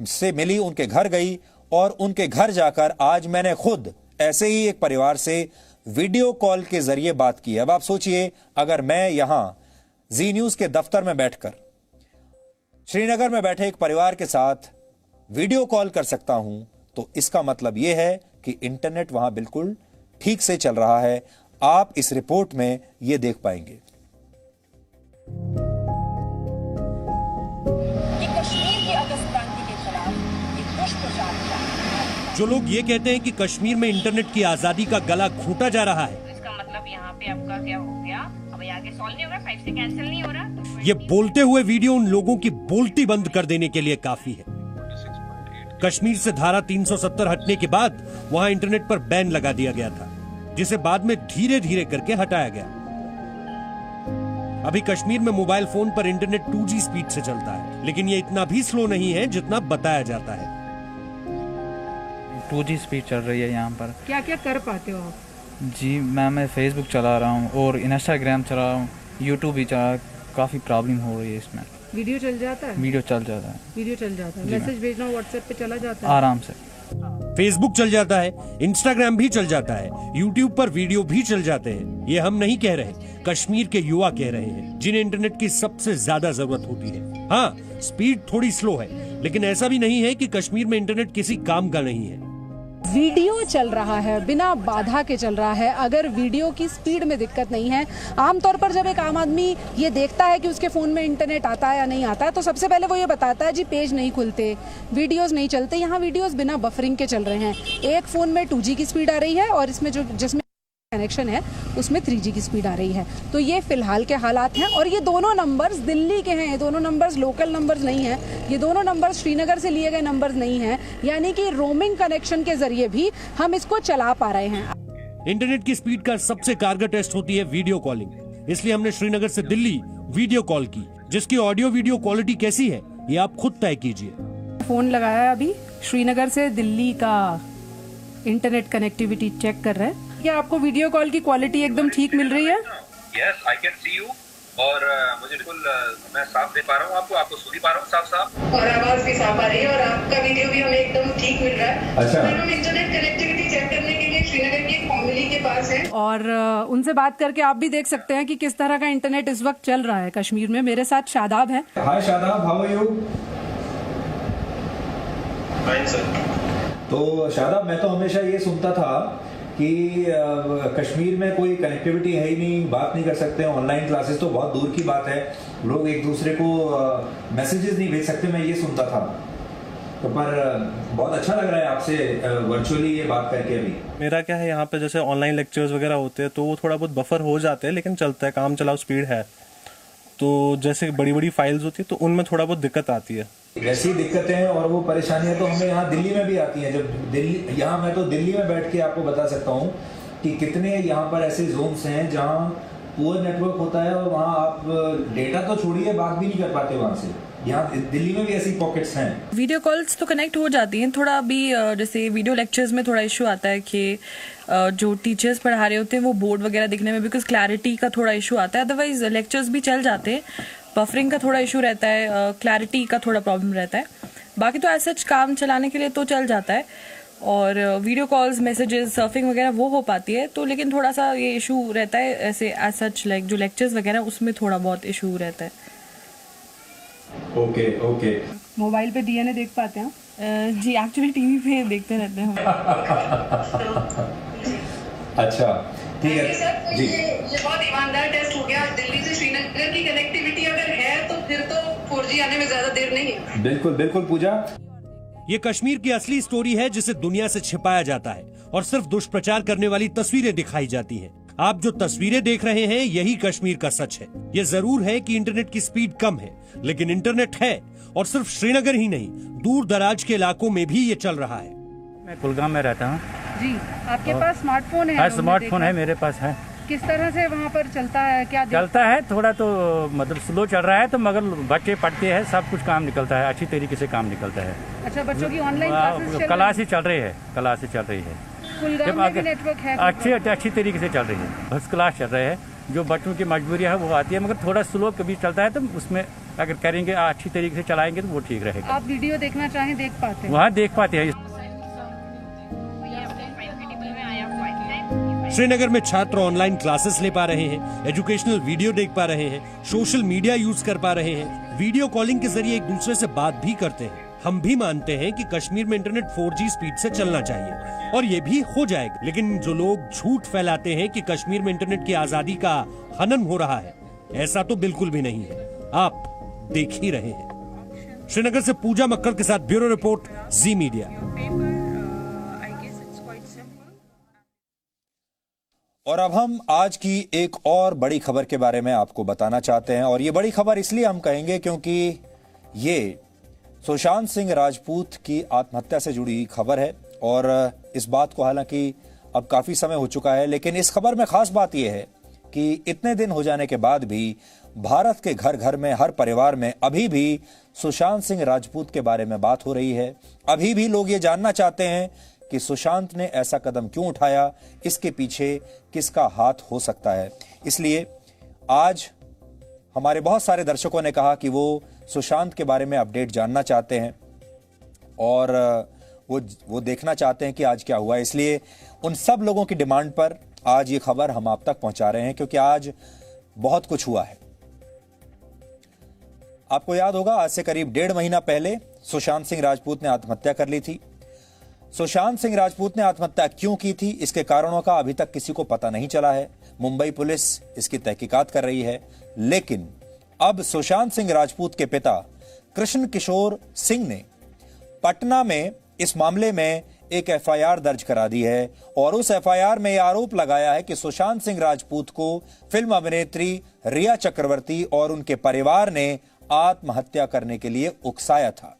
से मिली, उनके घर गई और उनके घर जाकर आज मैंने खुद ऐसे ही एक परिवार से वीडियो कॉल के जरिए बात की। अब आप सोचिए, अगर मैं यहां जी न्यूज के दफ्तर में बैठकर श्रीनगर में बैठे एक परिवार के साथ वीडियो कॉल कर सकता हूं तो इसका मतलब यह है कि इंटरनेट वहां बिल्कुल ठीक से चल रहा है। आप इस रिपोर्ट में यह देख पाएंगे। जो लोग ये कहते हैं कि कश्मीर में इंटरनेट की आजादी का गला घोटा जा रहा है, इसका मतलब यहाँ पे आपका क्या हो गया, अब आगे सॉल्व नहीं होगा, 5 से कैंसिल नहीं हो रहा। ये बोलते हुए वीडियो उन लोगों की बोलती बंद कर देने के लिए काफी है। कश्मीर से धारा 370 हटने के बाद वहां इंटरनेट पर बैन लगा दिया गया था, जिसे बाद में धीरे धीरे करके हटाया गया। अभी कश्मीर में मोबाइल फोन पर इंटरनेट 2G स्पीड से चलता है, लेकिन ये इतना भी स्लो नहीं है जितना बताया जाता है। 2G स्पीड चल रही है यहाँ पर। क्या क्या कर पाते हो आप? जी मैं फेसबुक चला रहा हूँ और इंस्टाग्राम चला रहा हूँ, यूट्यूब भी चला। काफ़ी प्रॉब्लम हो रही है इसमें। वीडियो चल जाता है? वीडियो चल जाता है। वीडियो चल जाता है। मैसेज भेजना व्हाट्सएप पे चला जाता है आराम से। फेसबुक चल जाता है, इंस्टाग्राम भी चल जाता है, यूट्यूब पर वीडियो भी चल जाते हैं। ये हम नहीं कह रहे, कश्मीर के युवा कह रहे हैं, जिन्हें इंटरनेट की सबसे ज्यादा जरूरत होती है। हाँ, स्पीड थोड़ी स्लो है, लेकिन ऐसा भी नहीं है कि कश्मीर में इंटरनेट किसी काम का नहीं है। वीडियो चल रहा है, बिना बाधा के चल रहा है। अगर वीडियो की स्पीड में दिक्कत नहीं है, आमतौर पर जब एक आम आदमी ये देखता है कि उसके फोन में इंटरनेट आता है या नहीं आता है, तो सबसे पहले वो ये बताता है जी पेज नहीं खुलते, वीडियोस नहीं चलते। यहाँ वीडियोस बिना बफरिंग के चल रहे हैं। एक फोन में 2G की स्पीड आ रही है और इसमें जिसमें कनेक्शन है उसमें 3G की स्पीड आ रही है। तो ये फिलहाल के हालात हैं और ये दोनों नंबर्स दिल्ली के हैं, ये दोनों नंबर्स लोकल नंबर्स नहीं हैं, ये दोनों नंबर्स श्रीनगर से लिए गए नंबर्स नहीं हैं, यानी कि रोमिंग कनेक्शन के जरिए भी हम इसको चला पा रहे हैं। इंटरनेट की स्पीड का सबसे कारगर टेस्ट होती है वीडियो कॉलिंग। इसलिए हमने श्रीनगर से दिल्ली वीडियो कॉल की, जिसकी ऑडियो वीडियो क्वालिटी कैसी है ये आप खुद तय कीजिए। फोन लगाया है अभी, श्रीनगर से दिल्ली का इंटरनेट कनेक्टिविटी चेक कर रहे हैं। क्या आपको वीडियो कॉल की क्वालिटी एकदम ठीक मिल रही है? Yes, I can see you और मुझे बिल्कुल मैं साफ देख पा रहा हूँ, आपको सुन ही पा रहा हूँ साफ और आवाज भी साफ आ रही है और आपका वीडियो भी हमें एकदम ठीक मिल रहा है। अच्छा। हम इंटरनेट कनेक्टिविटी चेक करने के लिए श्रीनगर की एक फैमिली के पास है और उनसे बात करके आप भी देख सकते हैं कि किस तरह का इंटरनेट इस वक्त चल रहा है कश्मीर में। मेरे साथ शादाब है। Hi Shadab, how are you? Fine sir. तो शादाब, मैं तो हमेशा ये सुनता था कि कश्मीर में कोई कनेक्टिविटी है ही नहीं, बात नहीं कर सकते, ऑनलाइन क्लासेस तो बहुत दूर की बात है, लोग एक दूसरे को मैसेजेस नहीं भेज सकते, मैं ये सुनता था। तो पर बहुत अच्छा लग रहा है आपसे वर्चुअली ये बात करके। अभी मेरा क्या है, यहाँ पे जैसे ऑनलाइन लेक्चर्स वगैरह होते हैं तो वो थोड़ा बहुत बफर हो जाते हैं, लेकिन चलता है, काम चलाओ स्पीड है। तो जैसे बड़ी बड़ी फाइल्स होती है तो उनमें थोड़ा बहुत दिक्कत आती है। ऐसी दिक्कतें और वो परेशानियां तो हमें यहाँ दिल्ली में भी आती हैं। जब दिल्ली, यहाँ मैं तो दिल्ली में बैठ के आपको बता सकता हूँ कि कितने यहाँ पर ऐसे जोन्स हैं जहाँ पुअर नेटवर्क होता है और वहाँ आप डेटा तो छोड़िए, बात भी नहीं कर पाते वहाँ से। यहाँ दिल्ली में भी ऐसी पॉकेट्स हैं। वीडियो कॉल्स तो कनेक्ट हो जाती हैं, थोड़ा अभी जैसे वीडियो लेक्चर्स में थोड़ा इशू आता है कि जो टीचर्स पढ़ा रहे होते हैं वो बोर्ड वगैरह दिखने में बिकॉज क्लैरिटी का थोड़ा इशू आता है। अदरवाइज लेक्चर्स भी चल जाते हैं, बफरिंग का थोड़ा इशू रहता है, क्लैरिटी का थोड़ा प्रॉब्लम रहता है। बाकी तो ऐसा काम चलाने के लिए तो चल जाता है और वीडियो कॉल्स, मैसेजेस, सर्फिंग वगैरह वो हो पाती है। तो लेकिन थोड़ा सा ये इशू रहता है ऐसे एज सच, लाइक जो लेक्चर्स वगैरह उसमें थोड़ा बहुत इशू रहता है। ओके। मोबाइल पे डीएनए देख पाते हैं? जी एक्चुअली टीवी पे देखते रहते हैं। अच्छा, ठीक है जी। ये बहुत ईमानदार टेस्ट हो गया। दिल्ली से श्रीनगर की कनेक्टिविटी अगर है तो फिर तो 4G आने में ज्यादा देर नहीं है। बिल्कुल पूजा। ये कश्मीर की असली स्टोरी है जिसे दुनिया से छिपाया जाता है और सिर्फ दुष्प्रचार करने वाली तस्वीरें दिखाई जाती हैं। आप जो तस्वीरें देख रहे हैं यही कश्मीर का सच है। ये जरूर है कि इंटरनेट की स्पीड कम है, लेकिन इंटरनेट है और सिर्फ श्रीनगर ही नहीं, दूर दराज के इलाकों में भी ये चल रहा है। मैं कुलगाम में रहता हूँ जी। आपके पास स्मार्टफोन है? हाँ, स्मार्टफोन है मेरे पास है। किस तरह से वहाँ पर चलता है? क्या चलता है? थोड़ा तो मतलब स्लो चल रहा है, तो मगर बच्चे पढ़ते हैं, सब कुछ काम निकलता है, अच्छी तरीके से काम निकलता है। अच्छा, बच्चों की ऑनलाइन क्लास ही चल रही है, क्लास ही चल रही है। कुलगाम में भी नेटवर्क है? अच्छी तरीके से चल रही है, फर्स्ट क्लास चल रहे हैं। जो बच्चों की मजबूरियाँ है वो आती है, मगर थोड़ा स्लो कभी चलता है, तो उसमें अगर करेंगे अच्छी तरीके से चलाएंगे तो वो ठीक रहेगा। आप वीडियो देखना चाहें देख पाते हैं? वहाँ देख पाते हैं। श्रीनगर में छात्र ऑनलाइन क्लासेस ले पा रहे हैं, एजुकेशनल वीडियो देख पा रहे हैं, सोशल मीडिया यूज कर पा रहे हैं, वीडियो कॉलिंग के जरिए एक दूसरे से बात भी करते हैं। हम भी मानते हैं कि कश्मीर में इंटरनेट 4G स्पीड से चलना चाहिए और ये भी हो जाएगा। लेकिन जो लोग झूठ फैलाते हैं कि कश्मीर में इंटरनेट की आजादी का हनन हो रहा है, ऐसा तो बिल्कुल भी नहीं है। आप देख ही रहे हैं। श्रीनगर से पूजा मक्कर के साथ ब्यूरो रिपोर्ट, जी मीडिया। और अब हम आज की एक और बड़ी खबर के बारे में आपको बताना चाहते हैं, और ये बड़ी खबर इसलिए हम कहेंगे क्योंकि ये सुशांत सिंह राजपूत की आत्महत्या से जुड़ी खबर है। और इस बात को हालांकि अब काफी समय हो चुका है, लेकिन इस खबर में खास बात यह है कि इतने दिन हो जाने के बाद भी भारत के घर घर में, हर परिवार में अभी भी सुशांत सिंह राजपूत के बारे में बात हो रही है। अभी भी लोग ये जानना चाहते हैं कि सुशांत ने ऐसा कदम क्यों उठाया, इसके पीछे किसका हाथ हो सकता है। इसलिए आज हमारे बहुत सारे दर्शकों ने कहा कि वो सुशांत के बारे में अपडेट जानना चाहते हैं और वो देखना चाहते हैं कि आज क्या हुआ। इसलिए उन सब लोगों की डिमांड पर आज ये खबर हम आप तक पहुंचा रहे हैं, क्योंकि आज बहुत कुछ हुआ है। आपको याद होगा, आज से करीब 1.5 महीना पहले सुशांत सिंह राजपूत ने आत्महत्या कर ली थी। सुशांत सिंह राजपूत ने आत्महत्या क्यों की थी, इसके कारणों का अभी तक किसी को पता नहीं चला है। मुंबई पुलिस इसकी तहकीकात कर रही है। लेकिन अब सुशांत सिंह राजपूत के पिता कृष्ण किशोर सिंह ने पटना में इस मामले में एक एफआईआर दर्ज करा दी है और उस एफआईआर में यह आरोप लगाया है कि सुशांत सिंह राजपूत को फिल्म अभिनेत्री रिया चक्रवर्ती और उनके परिवार ने आत्महत्या करने के लिए उकसाया था।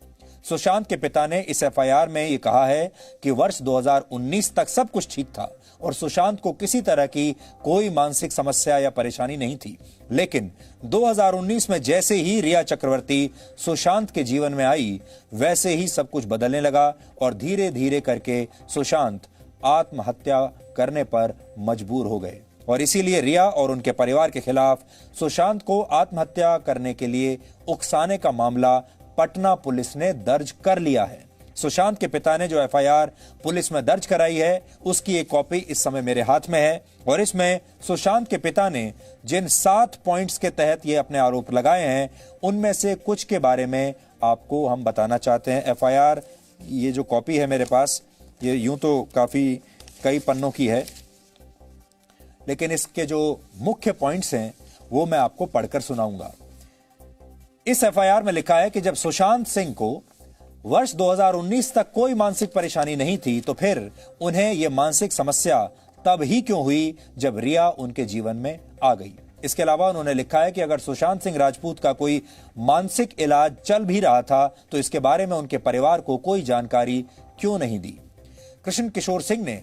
सुशांत के पिता ने इस एफआईआर में यह कहा है कि वर्ष 2019 तक सब कुछ ठीक था और सुशांत को किसी तरह की कोई मानसिक समस्या या परेशानी नहीं थी। लेकिन 2019 में जैसे ही रिया चक्रवर्ती सुशांत के जीवन में आई, वैसे ही सब कुछ बदलने लगा और धीरे धीरे करके सुशांत आत्महत्या करने पर मजबूर हो गए। और इसीलिए रिया और उनके परिवार के खिलाफ सुशांत को आत्महत्या करने के लिए उकसाने का मामला पटना पुलिस ने दर्ज कर लिया है। सुशांत के पिता ने जो एफआईआर पुलिस में दर्ज कराई है, उसकी एक कॉपी इस समय मेरे हाथ में है और इसमें सुशांत के पिता ने जिन 7 पॉइंट्स के तहत ये अपने आरोप लगाए हैं, उनमें से कुछ के बारे में आपको हम बताना चाहते हैं। एफआईआर, ये जो कॉपी है मेरे पास, ये यूं तो काफी कई पन्नों की है, लेकिन इसके जो मुख्य पॉइंट्स हैं वो मैं आपको पढ़कर सुनाऊंगा। इस एफआईआर में लिखा है कि जब सुशांत सिंह को वर्ष 2019 तक कोई मानसिक परेशानी नहीं थी, तो फिर उन्हें यह मानसिक समस्या तब ही क्यों हुई जब रिया उनके जीवन में आ गई। इसके अलावा उन्होंने लिखा है कि अगर सुशांत सिंह राजपूत का कोई मानसिक इलाज चल भी रहा था तो इसके बारे में उनके परिवार को कोई जानकारी क्यों नहीं दी। कृष्ण किशोर सिंह ने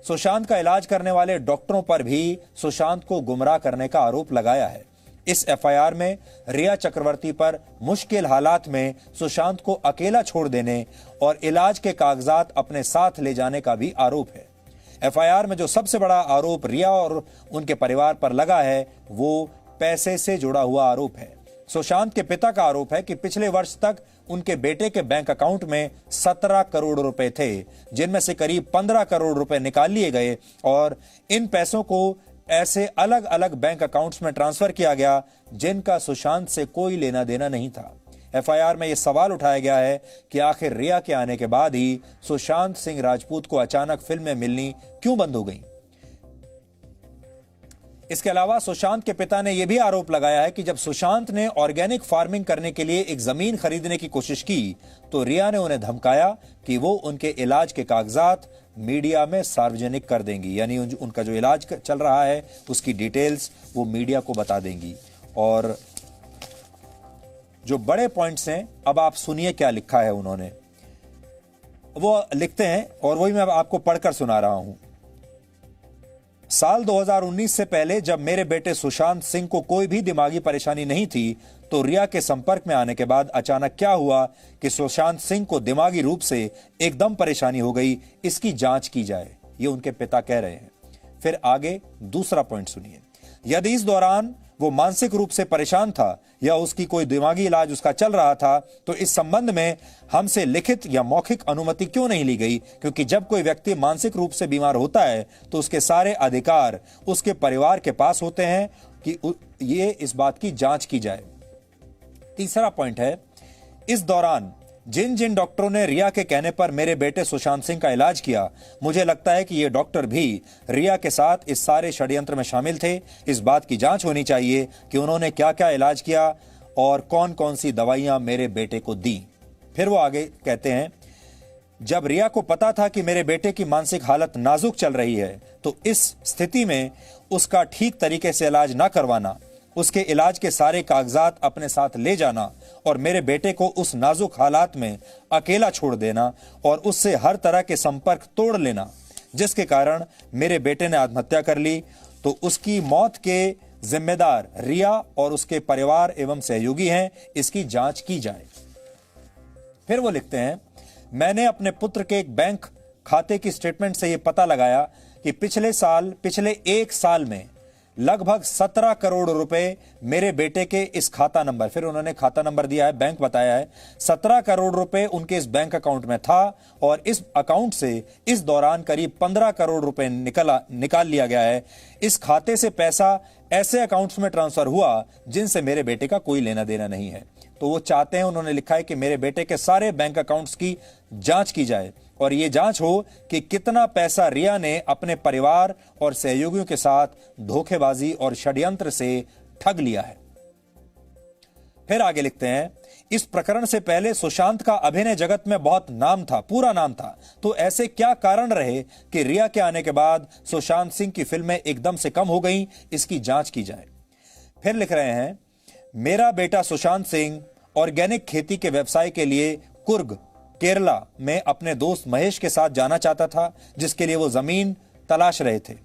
सुशांत का इलाज करने वाले डॉक्टरों पर भी सुशांत को गुमराह करने का आरोप लगाया है। इस एफआईआर में रिया चक्रवर्ती पर मुश्किल हालात में सुशांत को अकेला छोड़ देने और इलाज के कागजात अपने साथ ले जाने का भी आरोप है। एफआईआर में जो सबसे बड़ा आरोप रिया और उनके परिवार पर लगा है, वो पैसे से जुड़ा हुआ आरोप है। सुशांत के पिता का आरोप है कि पिछले वर्ष तक उनके बेटे के बैंक अकाउंट में 17 करोड़ रुपए थे, जिनमें से करीब 15 करोड़ रुपए निकाल लिए गए और इन पैसों को ऐसे अलग अलग बैंक अकाउंट्स में ट्रांसफर किया गया जिनका सुशांत से कोई लेना देना नहीं था। एफआईआर में यह सवाल उठाया गया है कि आखिर रिया के आने के बाद ही सुशांत सिंह राजपूत को अचानक फिल्में मिलनी क्यों बंद हो गईं। इसके अलावा सुशांत के पिता ने यह भी आरोप लगाया है कि जब सुशांत ने ऑर्गेनिक फार्मिंग करने के लिए एक जमीन खरीदने की कोशिश की तो रिया ने उन्हें धमकाया कि वो उनके इलाज के कागजात मीडिया में सार्वजनिक कर देंगी, यानी उनका जो इलाज चल रहा है उसकी डिटेल्स वो मीडिया को बता देंगी। और जो बड़े पॉइंट्स हैं, अब आप सुनिए क्या लिखा है उन्होंने। वो लिखते हैं और वही मैं आपको पढ़कर सुना रहा हूं। साल 2019 से पहले जब मेरे बेटे सुशांत सिंह को कोई भी दिमागी परेशानी नहीं थी, तो रिया के संपर्क में आने के बाद अचानक क्या हुआ कि सुशांत सिंह को दिमागी रूप से एकदम परेशानी हो गई, इसकी जांच की जाए, ये उनके पिता कह रहे हैं। फिर आगे दूसरा पॉइंट सुनिए। यदि इस दौरान वो मानसिक रूप से परेशान था या उसकी कोई दिमागी इलाज उसका चल रहा था, तो इस संबंध में हमसे लिखित या मौखिक अनुमति क्यों नहीं ली गई? क्योंकि जब कोई व्यक्ति मानसिक रूप से बीमार होता है तो उसके सारे अधिकार उसके परिवार के पास होते हैं कि ये इस बात की जांच की जाए। तीसरा पॉइंट है, इस दौरान जिन जिन डॉक्टरों ने रिया के कहने पर मेरे बेटे सुशांत सिंह का इलाज किया, मुझे लगता है कि ये डॉक्टर भी रिया के साथ इस सारे षड्यंत्र में शामिल थे। इस बात की जांच होनी चाहिए कि उन्होंने क्या क्या इलाज किया और कौन कौन सी दवाइयां मेरे बेटे को दी। फिर वो आगे कहते हैं, जब रिया को पता था कि मेरे बेटे की मानसिक हालत नाजुक चल रही है, तो इस स्थिति में उसका ठीक तरीके से इलाज न करवाना, उसके इलाज के सारे कागजात अपने साथ ले जाना और मेरे बेटे को उस नाजुक हालात में अकेला छोड़ देना और उससे हर तरह के संपर्क तोड़ लेना, जिसके कारण मेरे बेटे ने आत्महत्या कर ली, तो उसकी मौत के जिम्मेदार रिया और उसके परिवार एवं सहयोगी हैं। इसकी जांच की जाए। फिर वो लिखते हैं, मैंने अपने पुत्र के एक बैंक खाते की स्टेटमेंट से यह पता लगाया कि पिछले 1 साल में लगभग 17 करोड़ रुपए मेरे बेटे के इस खाता नंबर, फिर उन्होंने खाता नंबर दिया है, बैंक बताया है, 17 करोड़ रुपए उनके इस बैंक अकाउंट में था और इस अकाउंट से इस दौरान करीब 15 करोड़ रुपए निकाल लिया गया है। इस खाते से पैसा ऐसे अकाउंट्स में ट्रांसफर हुआ जिनसे मेरे बेटे का कोई लेना देना नहीं है। तो वो चाहते हैं, उन्होंने लिखा है कि मेरे बेटे के सारे बैंक अकाउंट्स की जांच की जाए और ये जांच हो कि कितना पैसा रिया ने अपने परिवार और सहयोगियों के साथ धोखेबाजी और षड्यंत्र से ठग लिया है। फिर आगे लिखते हैं, इस प्रकरण से पहले सुशांत का अभिनय जगत में बहुत नाम था, पूरा नाम था, तो ऐसे क्या कारण रहे कि रिया के आने के बाद सुशांत सिंह की फिल्में एकदम से कम हो गईं, इसकी जांच की जाए। फिर लिख रहे हैं, मेरा बेटा सुशांत सिंह ऑर्गेनिक खेती के व्यवसाय के लिए कुर्ग केरला में अपने दोस्त महेश के साथ जाना चाहता था, जिसके लिए वो जमीन तलाश रहे थे।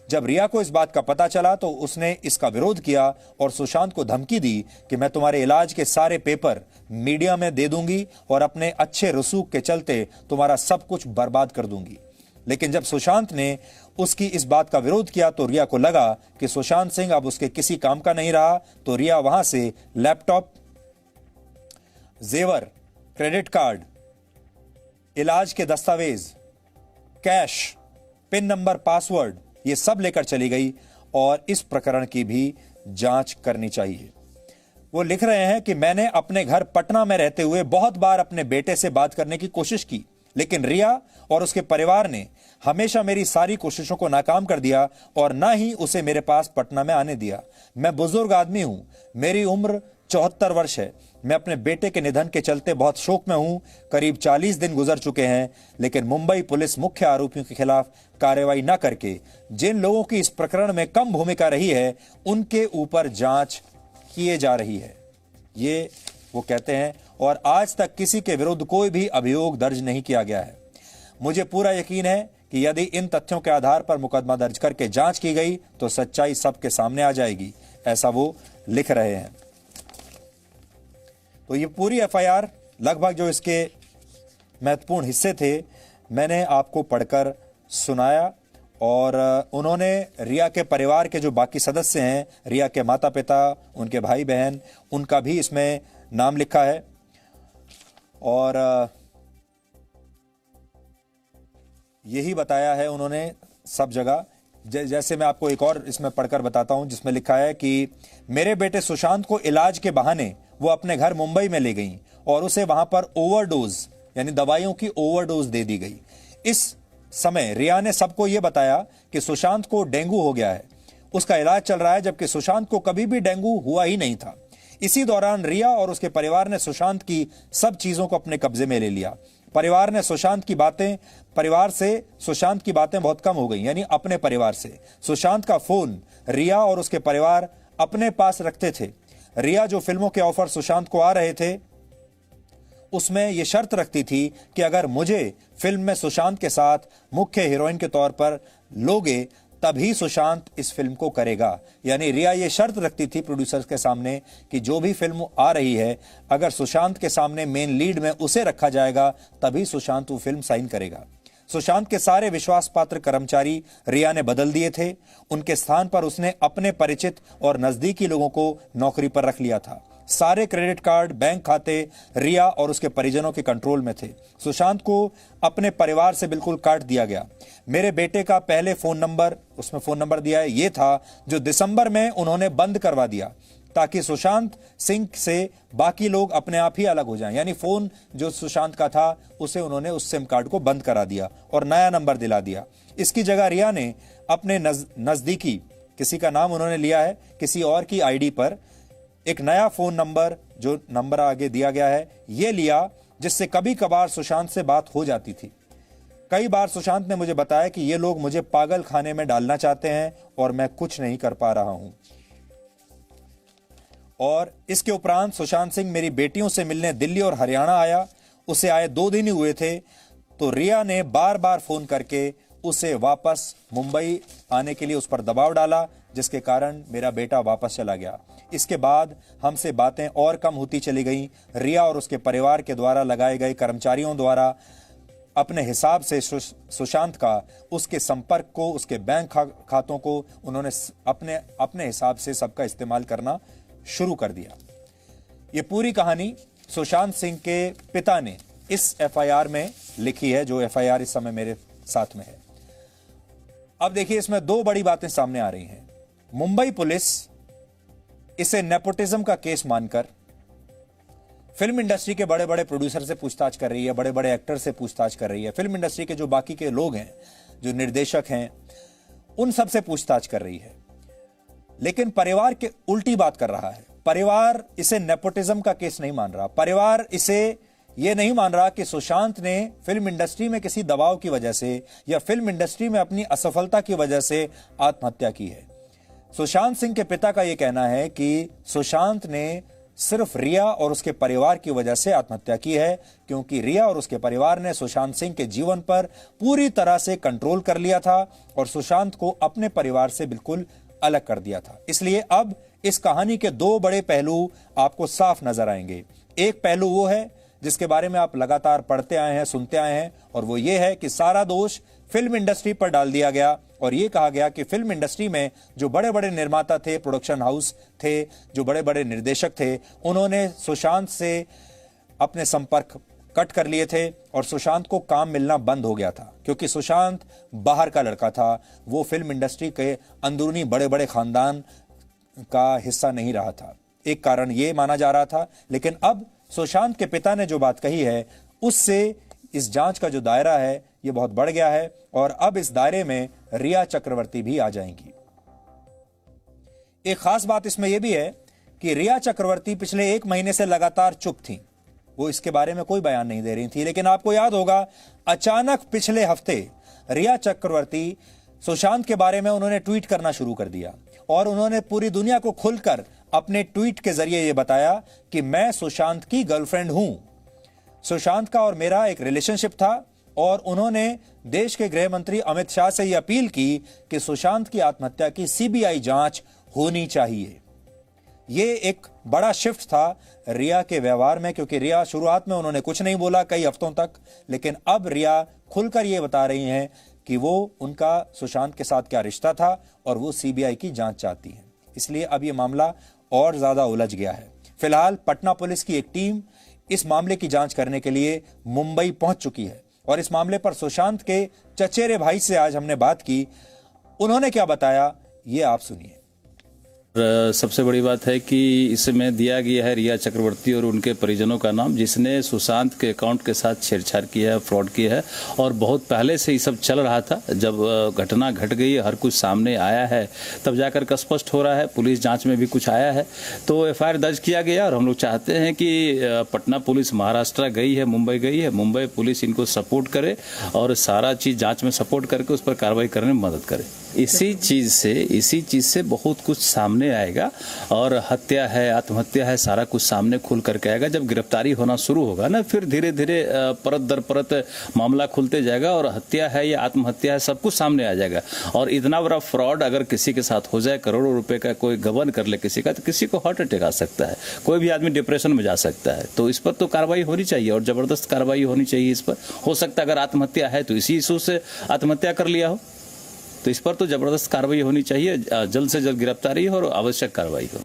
जब रिया को इस बात का पता चला तो उसने इसका विरोध किया और सुशांत को धमकी दी कि मैं तुम्हारे इलाज के सारे पेपर मीडिया में दे दूंगी और अपने अच्छे रसूख के चलते तुम्हारा सब कुछ बर्बाद कर दूंगी। लेकिन जब सुशांत ने उसकी इस बात का विरोध किया तो रिया को लगा कि सुशांत सिंह अब उसके किसी काम का नहीं रहा, तो रिया वहां से लैपटॉप, जेवर, क्रेडिट कार्ड, इलाज के दस्तावेज, कैश, पिन नंबर, पासवर्ड, ये सब लेकर चली गई और इस प्रकरण की भी जांच करनी चाहिए। वो लिख रहे हैं कि मैंने अपने घर पटना में रहते हुए बहुत बार अपने बेटे से बात करने की कोशिश की, लेकिन रिया और उसके परिवार ने हमेशा मेरी सारी कोशिशों को नाकाम कर दिया और ना ही उसे मेरे पास पटना में आने दिया। मैं बुजुर्ग आदमी हूं, मेरी उम्र 74 वर्ष है। मैं अपने बेटे के निधन के चलते बहुत शोक में हूं। करीब 40 दिन गुजर चुके हैं, लेकिन मुंबई पुलिस मुख्य आरोपियों के खिलाफ कार्रवाई न करके जिन लोगों की इस प्रकरण में कम भूमिका रही है उनके ऊपर जांच किए जा रही है, ये वो कहते हैं। और आज तक किसी के विरुद्ध कोई भी अभियोग दर्ज नहीं किया गया है। मुझे पूरा यकीन है कि यदि इन तथ्यों के आधार पर मुकदमा दर्ज करके जांच की गई तो सच्चाई सबके सामने आ जाएगी, ऐसा वो लिख रहे हैं। तो ये पूरी एफआईआर, लगभग जो इसके महत्वपूर्ण हिस्से थे, मैंने आपको पढ़कर सुनाया और उन्होंने रिया के परिवार के जो बाकी सदस्य हैं, रिया के माता पिता, उनके भाई बहन, उनका भी इसमें नाम लिखा है और यही बताया है उन्होंने सब जगह। जैसे मैं आपको एक और इसमें पढ़कर बताता हूं, जिसमें लिखा है कि मेरे बेटे सुशांत को इलाज के बहाने वो अपने घर मुंबई में ले गई और उसे वहां पर ओवरडोज यानी दवाइयों की ओवरडोज दे दी गई। इस समय रिया ने सबको यह बताया कि सुशांत को डेंगू हो गया है, उसका इलाज चल रहा है, जबकि सुशांत को कभी भी डेंगू हुआ ही नहीं था। इसी दौरान रिया और उसके परिवार ने सुशांत की सब चीजों को अपने कब्जे में ले लिया। परिवार से सुशांत की बातें बहुत कम हो गई, यानी अपने परिवार से। सुशांत का फोन रिया और उसके परिवार अपने पास रखते थे। रिया जो फिल्मों के ऑफर सुशांत को आ रहे थे उसमें यह शर्त रखती थी कि अगर मुझे फिल्म में सुशांत के साथ मुख्य हीरोइन के तौर पर लोगे तभी सुशांत इस फिल्म को करेगा। यानी रिया ये शर्त रखती थी प्रोड्यूसर्स के सामने कि जो भी फिल्म आ रही है, अगर सुशांत के सामने मेन लीड में उसे रखा जाएगा तभी सुशांत वो फिल्म साइन करेगा। सुशांत के सारे विश्वास पात्र कर्मचारी रिया ने बदल दिए थे। उनके स्थान पर उसने अपने परिचित और नजदीकी लोगों को नौकरी पर रख लिया था। सारे क्रेडिट कार्ड, बैंक खाते रिया और उसके परिजनों के कंट्रोल में थे। सुशांत को अपने परिवार से बिल्कुल काट दिया गया। मेरे बेटे का पहले फोन नंबर, उसमें फोन नंबर दिया है, ये था जो दिसंबर में उन्होंने बंद करवा दिया ताकि सुशांत सिंह से बाकी लोग अपने आप ही अलग हो जाएं। यानी फोन जो सुशांत का था उसे उन्होंने उस सिम कार्ड को बंद करा दिया और नया नंबर दिला दिया। इसकी जगह रिया ने अपने नजदीकी किसी का नाम उन्होंने लिया है, किसी और की आईडी पर एक नया फोन नंबर, जो नंबर आगे दिया गया है, ये लिया, जिससे कभी कभार सुशांत से बात हो जाती थी। कई बार सुशांत ने मुझे बताया कि ये लोग मुझे पागल खाने में डालना चाहते हैं और मैं कुछ नहीं कर पा रहा हूं। और इसके उपरांत सुशांत सिंह मेरी बेटियों से मिलने दिल्ली और हरियाणा आया। उसे आए 2 दिन ही हुए थे तो रिया ने बार बार फोन करके उसे वापस मुंबई आने के लिए उस पर दबाव डाला, जिसके कारण मेरा बेटा वापस चला गया। इसके बाद हमसे बातें और कम होती चली गईं। रिया और उसके परिवार के द्वारा लगाए गए कर्मचारियों द्वारा अपने हिसाब से सुशांत का, उसके संपर्क को, उसके बैंक खातों को उन्होंने अपने हिसाब से सबका इस्तेमाल करना शुरू कर दिया। ये पूरी कहानी सुशांत सिंह के पिता ने इस एफआईआर में लिखी है, जो एफआईआर इस समय मेरे साथ में है। अब देखिए, इसमें दो बड़ी बातें सामने आ रही हैं। मुंबई पुलिस इसे नेपोटिज्म का केस मानकर फिल्म इंडस्ट्री के बड़े बड़े प्रोड्यूसर से पूछताछ कर रही है, बड़े बड़े एक्टर से पूछताछ कर रही है, फिल्म इंडस्ट्री के जो बाकी के लोग हैं, जो निर्देशक हैं, उन सब से पूछताछ कर रही है। लेकिन परिवार के उल्टी बात कर रहा है। परिवार इसे नेपोटिज्म का केस नहीं मान रहा। परिवार इसे यह नहीं मान रहा कि सुशांत ने फिल्म इंडस्ट्री में किसी दबाव की वजह से या फिल्म इंडस्ट्री में अपनी असफलता की वजह से आत्महत्या की है। सुशांत सिंह के पिता का यह कहना है कि सुशांत ने सिर्फ रिया और उसके परिवार की वजह से आत्महत्या की है, क्योंकि रिया और उसके परिवार ने सुशांत सिंह के जीवन पर पूरी तरह से कंट्रोल कर लिया था और सुशांत को अपने परिवार से बिल्कुल अलग कर दिया था। इसलिए अब इस कहानी के दो बड़े पहलू आपको साफ नजर आएंगे। एक पहलू वो है जिसके बारे में आप लगातार पढ़ते आए हैं, सुनते आए हैं, और वो ये है कि सारा दोष फिल्म इंडस्ट्री पर डाल दिया गया और ये कहा गया कि फिल्म इंडस्ट्री में जो बड़े बड़े निर्माता थे, प्रोडक्शन हाउस थे, जो बड़े बड़े निर्देशक थे, उन्होंने सुशांत से अपने संपर्क कट कर लिए थे और सुशांत को काम मिलना बंद हो गया था, क्योंकि सुशांत बाहर का लड़का था। वो फिल्म इंडस्ट्री के अंदरूनी बड़े बड़े खानदान का हिस्सा नहीं रहा था। एक कारण ये माना जा रहा था। लेकिन अब सुशांत के पिता ने जो बात कही है, उससे इस जांच का जो दायरा है ये बहुत बढ़ गया है और अब इस दायरे में रिया चक्रवर्ती भी आ जाएंगी। एक खास बात इसमें यह भी है कि रिया चक्रवर्ती पिछले 1 महीने से लगातार चुप थी। वो इसके बारे में कोई बयान नहीं दे रही थी। लेकिन आपको याद होगा, अचानक पिछले हफ्ते रिया चक्रवर्ती सुशांत के बारे में उन्होंने ट्वीट करना शुरू कर दिया और उन्होंने पूरी दुनिया को खुलकर अपने ट्वीट के जरिए यह बताया कि मैं सुशांत की गर्लफ्रेंड हूं। सुशांत का और मेरा एक रिलेशनशिप था और उन्होंने देश के गृह मंत्री अमित शाह से यह अपील की कि सुशांत की आत्महत्या की सीबीआई जांच होनी चाहिए। यह एक बड़ा शिफ्ट था रिया के व्यवहार में, क्योंकि रिया शुरुआत में उन्होंने कुछ नहीं बोला कई हफ्तों तक, लेकिन अब रिया खुलकर यह बता रही हैं कि वो उनका सुशांत के साथ क्या रिश्ता था और वो सीबीआई की जांच चाहती हैं। इसलिए अब यह मामला और ज्यादा उलझ गया है। फिलहाल पटना पुलिस की एक टीम इस मामले की जांच करने के लिए मुंबई पहुंच चुकी है और इस मामले पर सुशांत के चचेरे भाई से आज हमने बात की। उन्होंने क्या बताया, ये आप सुनिए। सबसे बड़ी बात है कि इसमें दिया गया है रिया चक्रवर्ती और उनके परिजनों का नाम, जिसने सुशांत के अकाउंट के साथ छेड़छाड़ किया है, फ्रॉड किया है और बहुत पहले से ये सब चल रहा था। जब घटना घट गई, हर कुछ सामने आया है, तब जाकर के स्पष्ट हो रहा है। पुलिस जांच में भी कुछ आया है तो एफआईआर दर्ज किया गया और हम लोग चाहते हैं कि पटना पुलिस महाराष्ट्र गई है, मुंबई गई है, मुंबई पुलिस इनको सपोर्ट करे और सारा चीज जांच में सपोर्ट करके उस पर कार्रवाई करने में मदद करे। इसी चीज से बहुत कुछ सामने आएगा और हत्या है, आत्महत्या है, सारा कुछ सामने खुल करके आएगा। जब गिरफ्तारी होना शुरू होगा ना, फिर धीरे धीरे परत दर परत मामला खुलते जाएगा और हत्या है या आत्महत्या है सब कुछ सामने आ जाएगा। और इतना बड़ा फ्रॉड अगर किसी के साथ हो जाए, करोड़ों रुपए का कोई गबन कर ले किसी का, तो किसी को हार्ट अटैक आ सकता है, कोई भी आदमी डिप्रेशन में जा सकता है। तो इस पर तो कार्रवाई होनी चाहिए और जबरदस्त कार्रवाई होनी चाहिए इस पर। हो सकता है अगर आत्महत्या है तो इसी इशू से आत्महत्या कर लिया हो, तो इस पर तो जबरदस्त कार्रवाई होनी चाहिए, जल्द से जल्द गिरफ्तारी हो और आवश्यक कार्रवाई हो।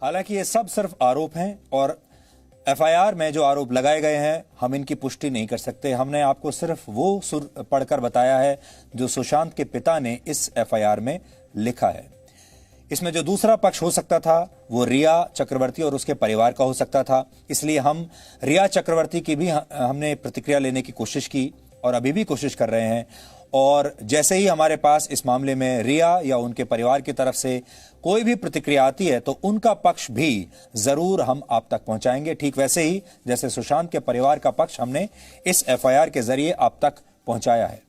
हालांकि ये सब सिर्फ आरोप हैं और एफआईआर में जो आरोप लगाए गए हैं हम इनकी पुष्टि नहीं कर सकते। हमने आपको सिर्फ वो सुर पढ़कर बताया है जो सुशांत के पिता ने इस एफआईआर में लिखा है। इसमें जो दूसरा पक्ष हो सकता था वो रिया चक्रवर्ती और उसके परिवार का हो सकता था। इसलिए हम रिया चक्रवर्ती की भी हमने प्रतिक्रिया लेने की कोशिश की और अभी भी कोशिश कर रहे हैं। और जैसे ही हमारे पास इस मामले में रिया या उनके परिवार की तरफ से कोई भी प्रतिक्रिया आती है तो उनका पक्ष भी जरूर हम आप तक पहुंचाएंगे, ठीक वैसे ही जैसे सुशांत के परिवार का पक्ष हमने इस एफआईआर के जरिए आप तक पहुंचाया है।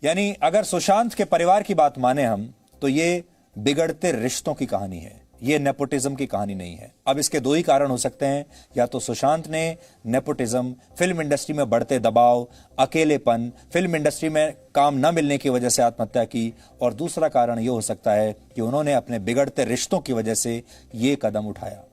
यानी अगर सुशांत के परिवार की बात माने हम तो ये बिगड़ते रिश्तों की कहानी है, ये नेपोटिज्म की कहानी नहीं है। अब इसके दो ही कारण हो सकते हैं, या तो सुशांत ने नेपोटिज्म, फिल्म इंडस्ट्री में बढ़ते दबाव, अकेलेपन, फिल्म इंडस्ट्री में काम न मिलने की वजह से आत्महत्या की, और दूसरा कारण यह हो सकता है कि उन्होंने अपने बिगड़ते रिश्तों की वजह से यह कदम उठाया।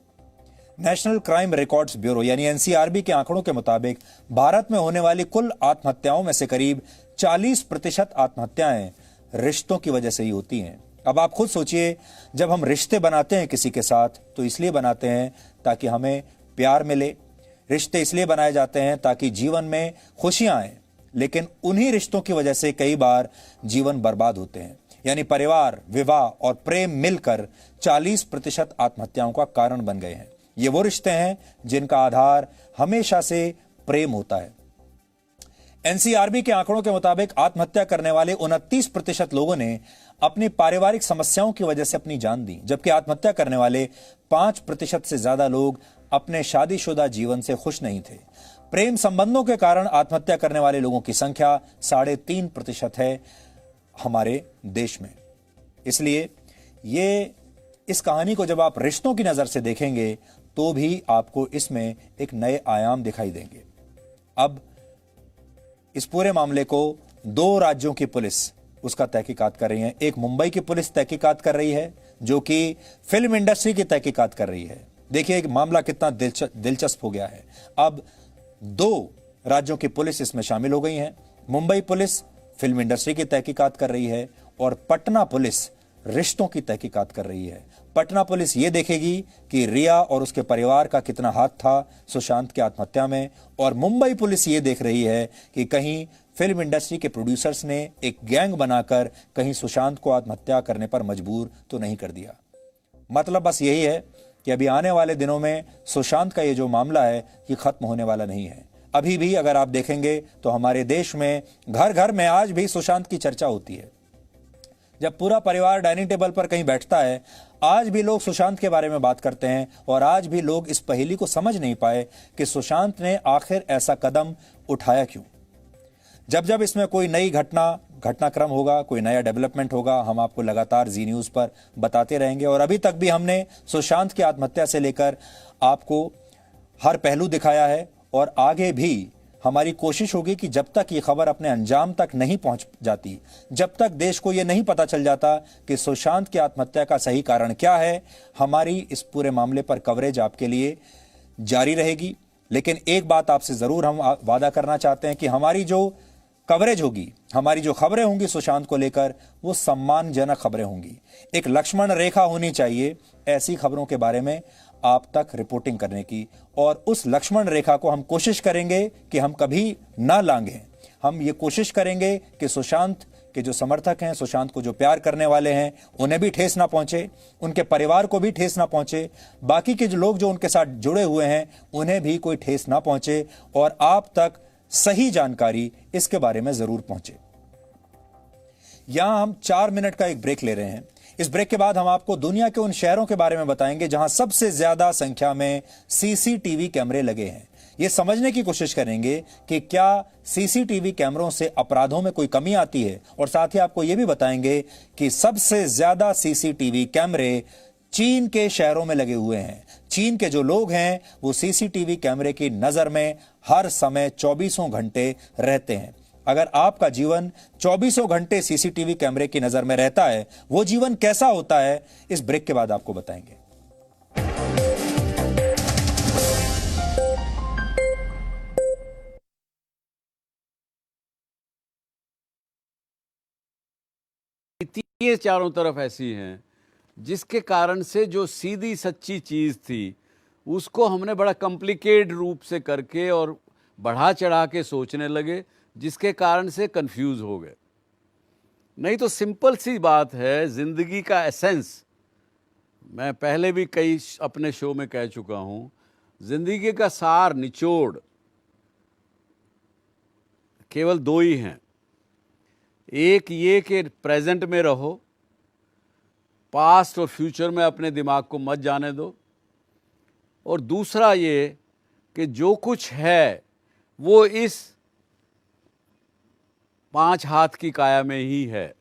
नेशनल क्राइम रिकॉर्ड्स ब्यूरो यानी एनसीआरबी के आंकड़ों के मुताबिक भारत में होने वाली कुल आत्महत्याओं में से करीब 40% आत्महत्याएं रिश्तों की वजह से ही होती हैं। अब आप खुद सोचिए, जब हम रिश्ते बनाते हैं किसी के साथ तो इसलिए बनाते हैं ताकि हमें प्यार मिले। रिश्ते इसलिए बनाए जाते हैं ताकि जीवन में खुशियां आए, लेकिन उन्हीं रिश्तों की वजह से कई बार जीवन बर्बाद होते हैं। यानी परिवार, विवाह और प्रेम मिलकर 40% आत्महत्याओं का कारण बन गए हैं। ये वो रिश्ते हैं जिनका आधार हमेशा से प्रेम होता है। एनसीआरबी के आंकड़ों के मुताबिक आत्महत्या करने वाले 29% लोगों ने अपनी पारिवारिक समस्याओं की वजह से अपनी जान दी, जबकि आत्महत्या करने वाले 5% से ज्यादा लोग अपने शादीशुदा जीवन से खुश नहीं थे। प्रेम संबंधों के कारण आत्महत्या करने वाले लोगों की संख्या 3.5% है हमारे देश में। इसलिए इस कहानी को जब आप रिश्तों की नजर से देखेंगे तो भी आपको इसमें एक नए आयाम दिखाई देंगे। अब इस पूरे मामले को 2 राज्यों की पुलिस उसका तहकीकात कर रही है। एक मुंबई की पुलिस तहकीकात कर रही है जो कि फिल्म इंडस्ट्री की तहकीकात कर रही है। देखिए मामला कितना दिलचस्प हो गया है। अब 2 राज्यों की पुलिस इसमें शामिल हो गई है। मुंबई पुलिस फिल्म इंडस्ट्री की तहकीकात कर रही है और पटना पुलिस रिश्तों की तहकीकात कर रही है। पटना पुलिस ये देखेगी कि रिया और उसके परिवार का कितना हाथ था सुशांत की आत्महत्या में, और मुंबई पुलिस ये देख रही है कि कहीं फिल्म इंडस्ट्री के प्रोड्यूसर्स ने एक गैंग बनाकर कहीं सुशांत को आत्महत्या करने पर मजबूर तो नहीं कर दिया। मतलब बस यही है कि अभी आने वाले दिनों में सुशांत का ये जो मामला है ये खत्म होने वाला नहीं है। अभी भी अगर आप देखेंगे तो हमारे देश में घर घर में आज भी सुशांत की चर्चा होती है। जब पूरा परिवार डाइनिंग टेबल पर कहीं बैठता है, आज भी लोग सुशांत के बारे में बात करते हैं और आज भी लोग इस पहेली को समझ नहीं पाए कि सुशांत ने आखिर ऐसा कदम उठाया क्यों। जब जब इसमें कोई नई घटनाक्रम होगा, कोई नया डेवलपमेंट होगा, हम आपको लगातार जी न्यूज पर बताते रहेंगे। और अभी तक भी हमने सुशांत की आत्महत्या से लेकर आपको हर पहलू दिखाया है और आगे भी हमारी कोशिश होगी कि जब तक ये खबर अपने अंजाम तक नहीं पहुंच जाती, जब तक देश को ये नहीं पता चल जाता कि सुशांत की आत्महत्या का सही कारण क्या है, हमारी इस पूरे मामले पर कवरेज आपके लिए जारी रहेगी। लेकिन एक बात आपसे जरूर हम वादा करना चाहते हैं कि हमारी जो कवरेज होगी, हमारी जो खबरें होंगी सुशांत को लेकर, वो सम्मानजनक खबरें होंगी। एक लक्ष्मण रेखा होनी चाहिए ऐसी खबरों के बारे में आप तक रिपोर्टिंग करने की, और उस लक्ष्मण रेखा को हम कोशिश करेंगे कि हम कभी ना लांघें। हम ये कोशिश करेंगे कि सुशांत के जो समर्थक हैं, सुशांत को जो प्यार करने वाले हैं, उन्हें भी ठेस ना पहुंचे, उनके परिवार को भी ठेस ना पहुंचे, बाकी के जो लोग जो उनके साथ जुड़े हुए हैं उन्हें भी कोई ठेस ना पहुंचे, और आप तक सही जानकारी इसके बारे में जरूर पहुंचे। यहां हम 4 मिनट का एक ब्रेक ले रहे हैं। इस ब्रेक के बाद हम आपको दुनिया के उन शहरों के बारे में बताएंगे जहां सबसे ज्यादा संख्या में सीसीटीवी कैमरे लगे हैं। यह समझने की कोशिश करेंगे कि क्या सीसीटीवी कैमरों से अपराधों में कोई कमी आती है, और साथ ही आपको यह भी बताएंगे कि सबसे ज्यादा सीसीटीवी कैमरे चीन के शहरों में लगे हुए हैं। चीन के जो लोग हैं वो सीसीटीवी कैमरे की नजर में हर समय 24 घंटे रहते हैं। अगर आपका जीवन 24 घंटे सीसीटीवी कैमरे की नजर में रहता है, वो जीवन कैसा होता है, इस ब्रेक के बाद आपको बताएंगे। ये चारों तरफ ऐसी हैं जिसके कारण से जो सीधी सच्ची चीज थी उसको हमने बड़ा कॉम्प्लिकेटेड रूप से करके और बढ़ा चढ़ा के सोचने लगे, जिसके कारण से कंफ्यूज हो गए। नहीं तो सिंपल सी बात है, जिंदगी का एसेंस, मैं पहले भी कई अपने शो में कह चुका हूं, जिंदगी का सार, निचोड़ केवल 2 ही हैं। एक ये कि प्रेजेंट में रहो, पास्ट और फ्यूचर में अपने दिमाग को मत जाने दो, और दूसरा ये कि जो कुछ है वो इस 5 हाथ की काया में ही है,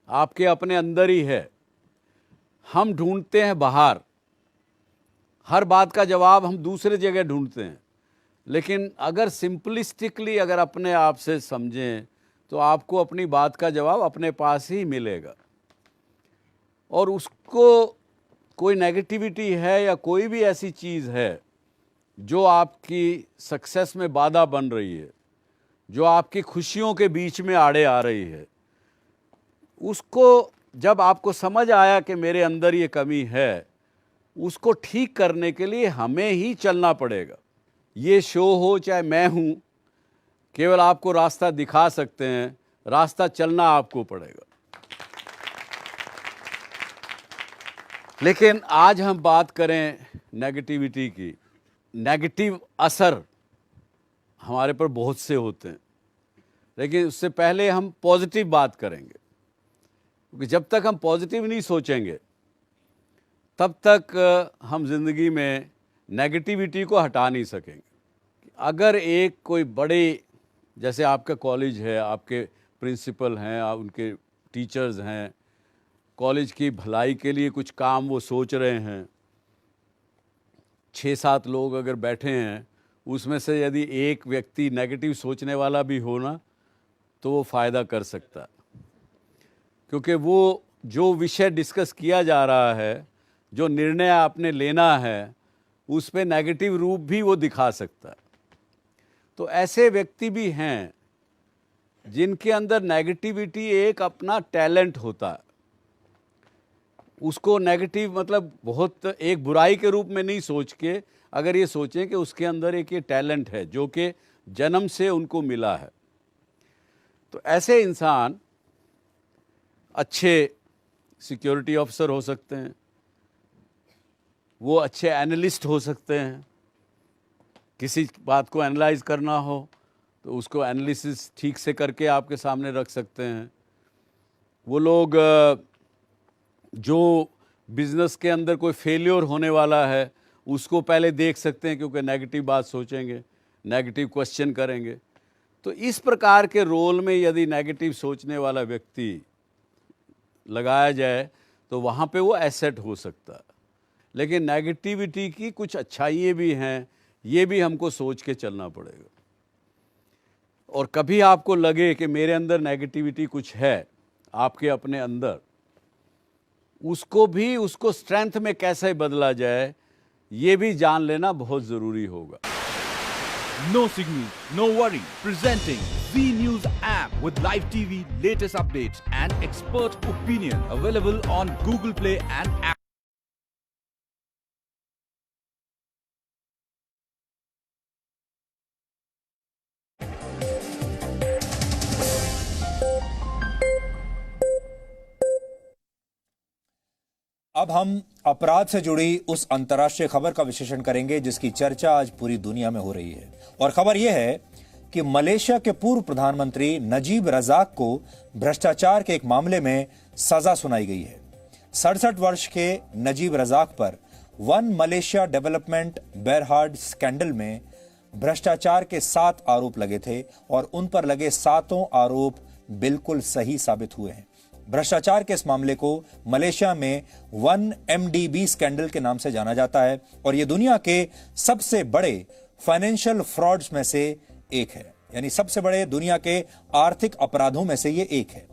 आपके अपने अंदर ही है। हम ढूंढते हैं बाहर, हर बात का जवाब हम दूसरे जगह ढूंढते हैं, लेकिन अगर सिंपलिस्टिकली अगर अपने आप से समझें तो आपको अपनी बात का जवाब अपने पास ही मिलेगा। और उसको कोई नेगेटिविटी है या कोई भी ऐसी चीज़ है जो आपकी सक्सेस में बाधा बन रही है, जो आपकी खुशियों के बीच में आड़े आ रही है, उसको जब आपको समझ आया कि मेरे अंदर ये कमी है, उसको ठीक करने के लिए हमें ही चलना पड़ेगा। ये शो हो चाहे मैं हूँ, केवल आपको रास्ता दिखा सकते हैं, रास्ता चलना आपको पड़ेगा। लेकिन आज हम बात करें नेगेटिविटी की। नेगेटिव असर हमारे पर बहुत से होते हैं, लेकिन उससे पहले हम पॉजिटिव बात करेंगे, क्योंकि जब तक हम पॉजिटिव नहीं सोचेंगे तब तक हम जिंदगी में नेगेटिविटी को हटा नहीं सकेंगे। अगर एक कोई बड़े, जैसे आपका कॉलेज है, आपके प्रिंसिपल हैं, उनके टीचर्स हैं, कॉलेज की भलाई के लिए कुछ काम वो सोच रहे हैं, 6-7 लोग अगर बैठे हैं, उसमें से यदि एक व्यक्ति नेगेटिव सोचने वाला भी हो ना, तो वो फ़ायदा कर सकता है, क्योंकि वो जो विषय डिस्कस किया जा रहा है, जो निर्णय आपने लेना है, उस पे नेगेटिव रूप भी वो दिखा सकता है। तो ऐसे व्यक्ति भी हैं जिनके अंदर नेगेटिविटी एक अपना टैलेंट होता है। उसको नेगेटिव मतलब बहुत एक बुराई के रूप में नहीं सोच के, अगर ये सोचें कि उसके अंदर एक ये टैलेंट है जो कि जन्म से उनको मिला है, तो ऐसे इंसान अच्छे सिक्योरिटी ऑफिसर हो सकते हैं, वो अच्छे एनालिस्ट हो सकते हैं। किसी बात को एनालाइज करना हो तो उसको एनालिसिस ठीक से करके आपके सामने रख सकते हैं। वो लोग जो बिज़नेस के अंदर कोई फेलियर होने वाला है, उसको पहले देख सकते हैं, क्योंकि नेगेटिव बात सोचेंगे, नेगेटिव क्वेश्चन करेंगे। तो इस प्रकार के रोल में यदि नेगेटिव सोचने वाला व्यक्ति लगाया जाए तो वहाँ पे वो एसेट हो सकता है। लेकिन नेगेटिविटी की कुछ अच्छाइयाँ भी हैं, ये भी हमको सोच के चलना पड़ेगा। और कभी आपको लगे कि मेरे अंदर नेगेटिविटी कुछ है, आपके अपने अंदर, उसको स्ट्रेंथ में कैसे बदला जाए, ये भी जान लेना बहुत ज़रूरी होगा। No signal, no worry. Presenting Z News app with live TV, latest updates and expert opinion. Available on Google Play and App. अब हम अपराध से जुड़ी उस अंतर्राष्ट्रीय खबर का विश्लेषण करेंगे जिसकी चर्चा आज पूरी दुनिया में हो रही है। और खबर यह है कि मलेशिया के पूर्व प्रधानमंत्री नजीब रजाक को भ्रष्टाचार के एक मामले में सजा सुनाई गई है। 67 वर्ष के नजीब रजाक पर वन मलेशिया डेवलपमेंट बेरहार्ड स्कैंडल में भ्रष्टाचार के 7 आरोप लगे थे और उन पर लगे 7 आरोप बिल्कुल सही साबित हुए हैं। भ्रष्टाचार के इस मामले को मलेशिया में 1MDB स्कैंडल के नाम से जाना जाता है और यह दुनिया के सबसे बड़े फाइनेंशियल फ्रॉड्स में से एक है, यानी सबसे बड़े दुनिया के आर्थिक अपराधों में से यह एक है।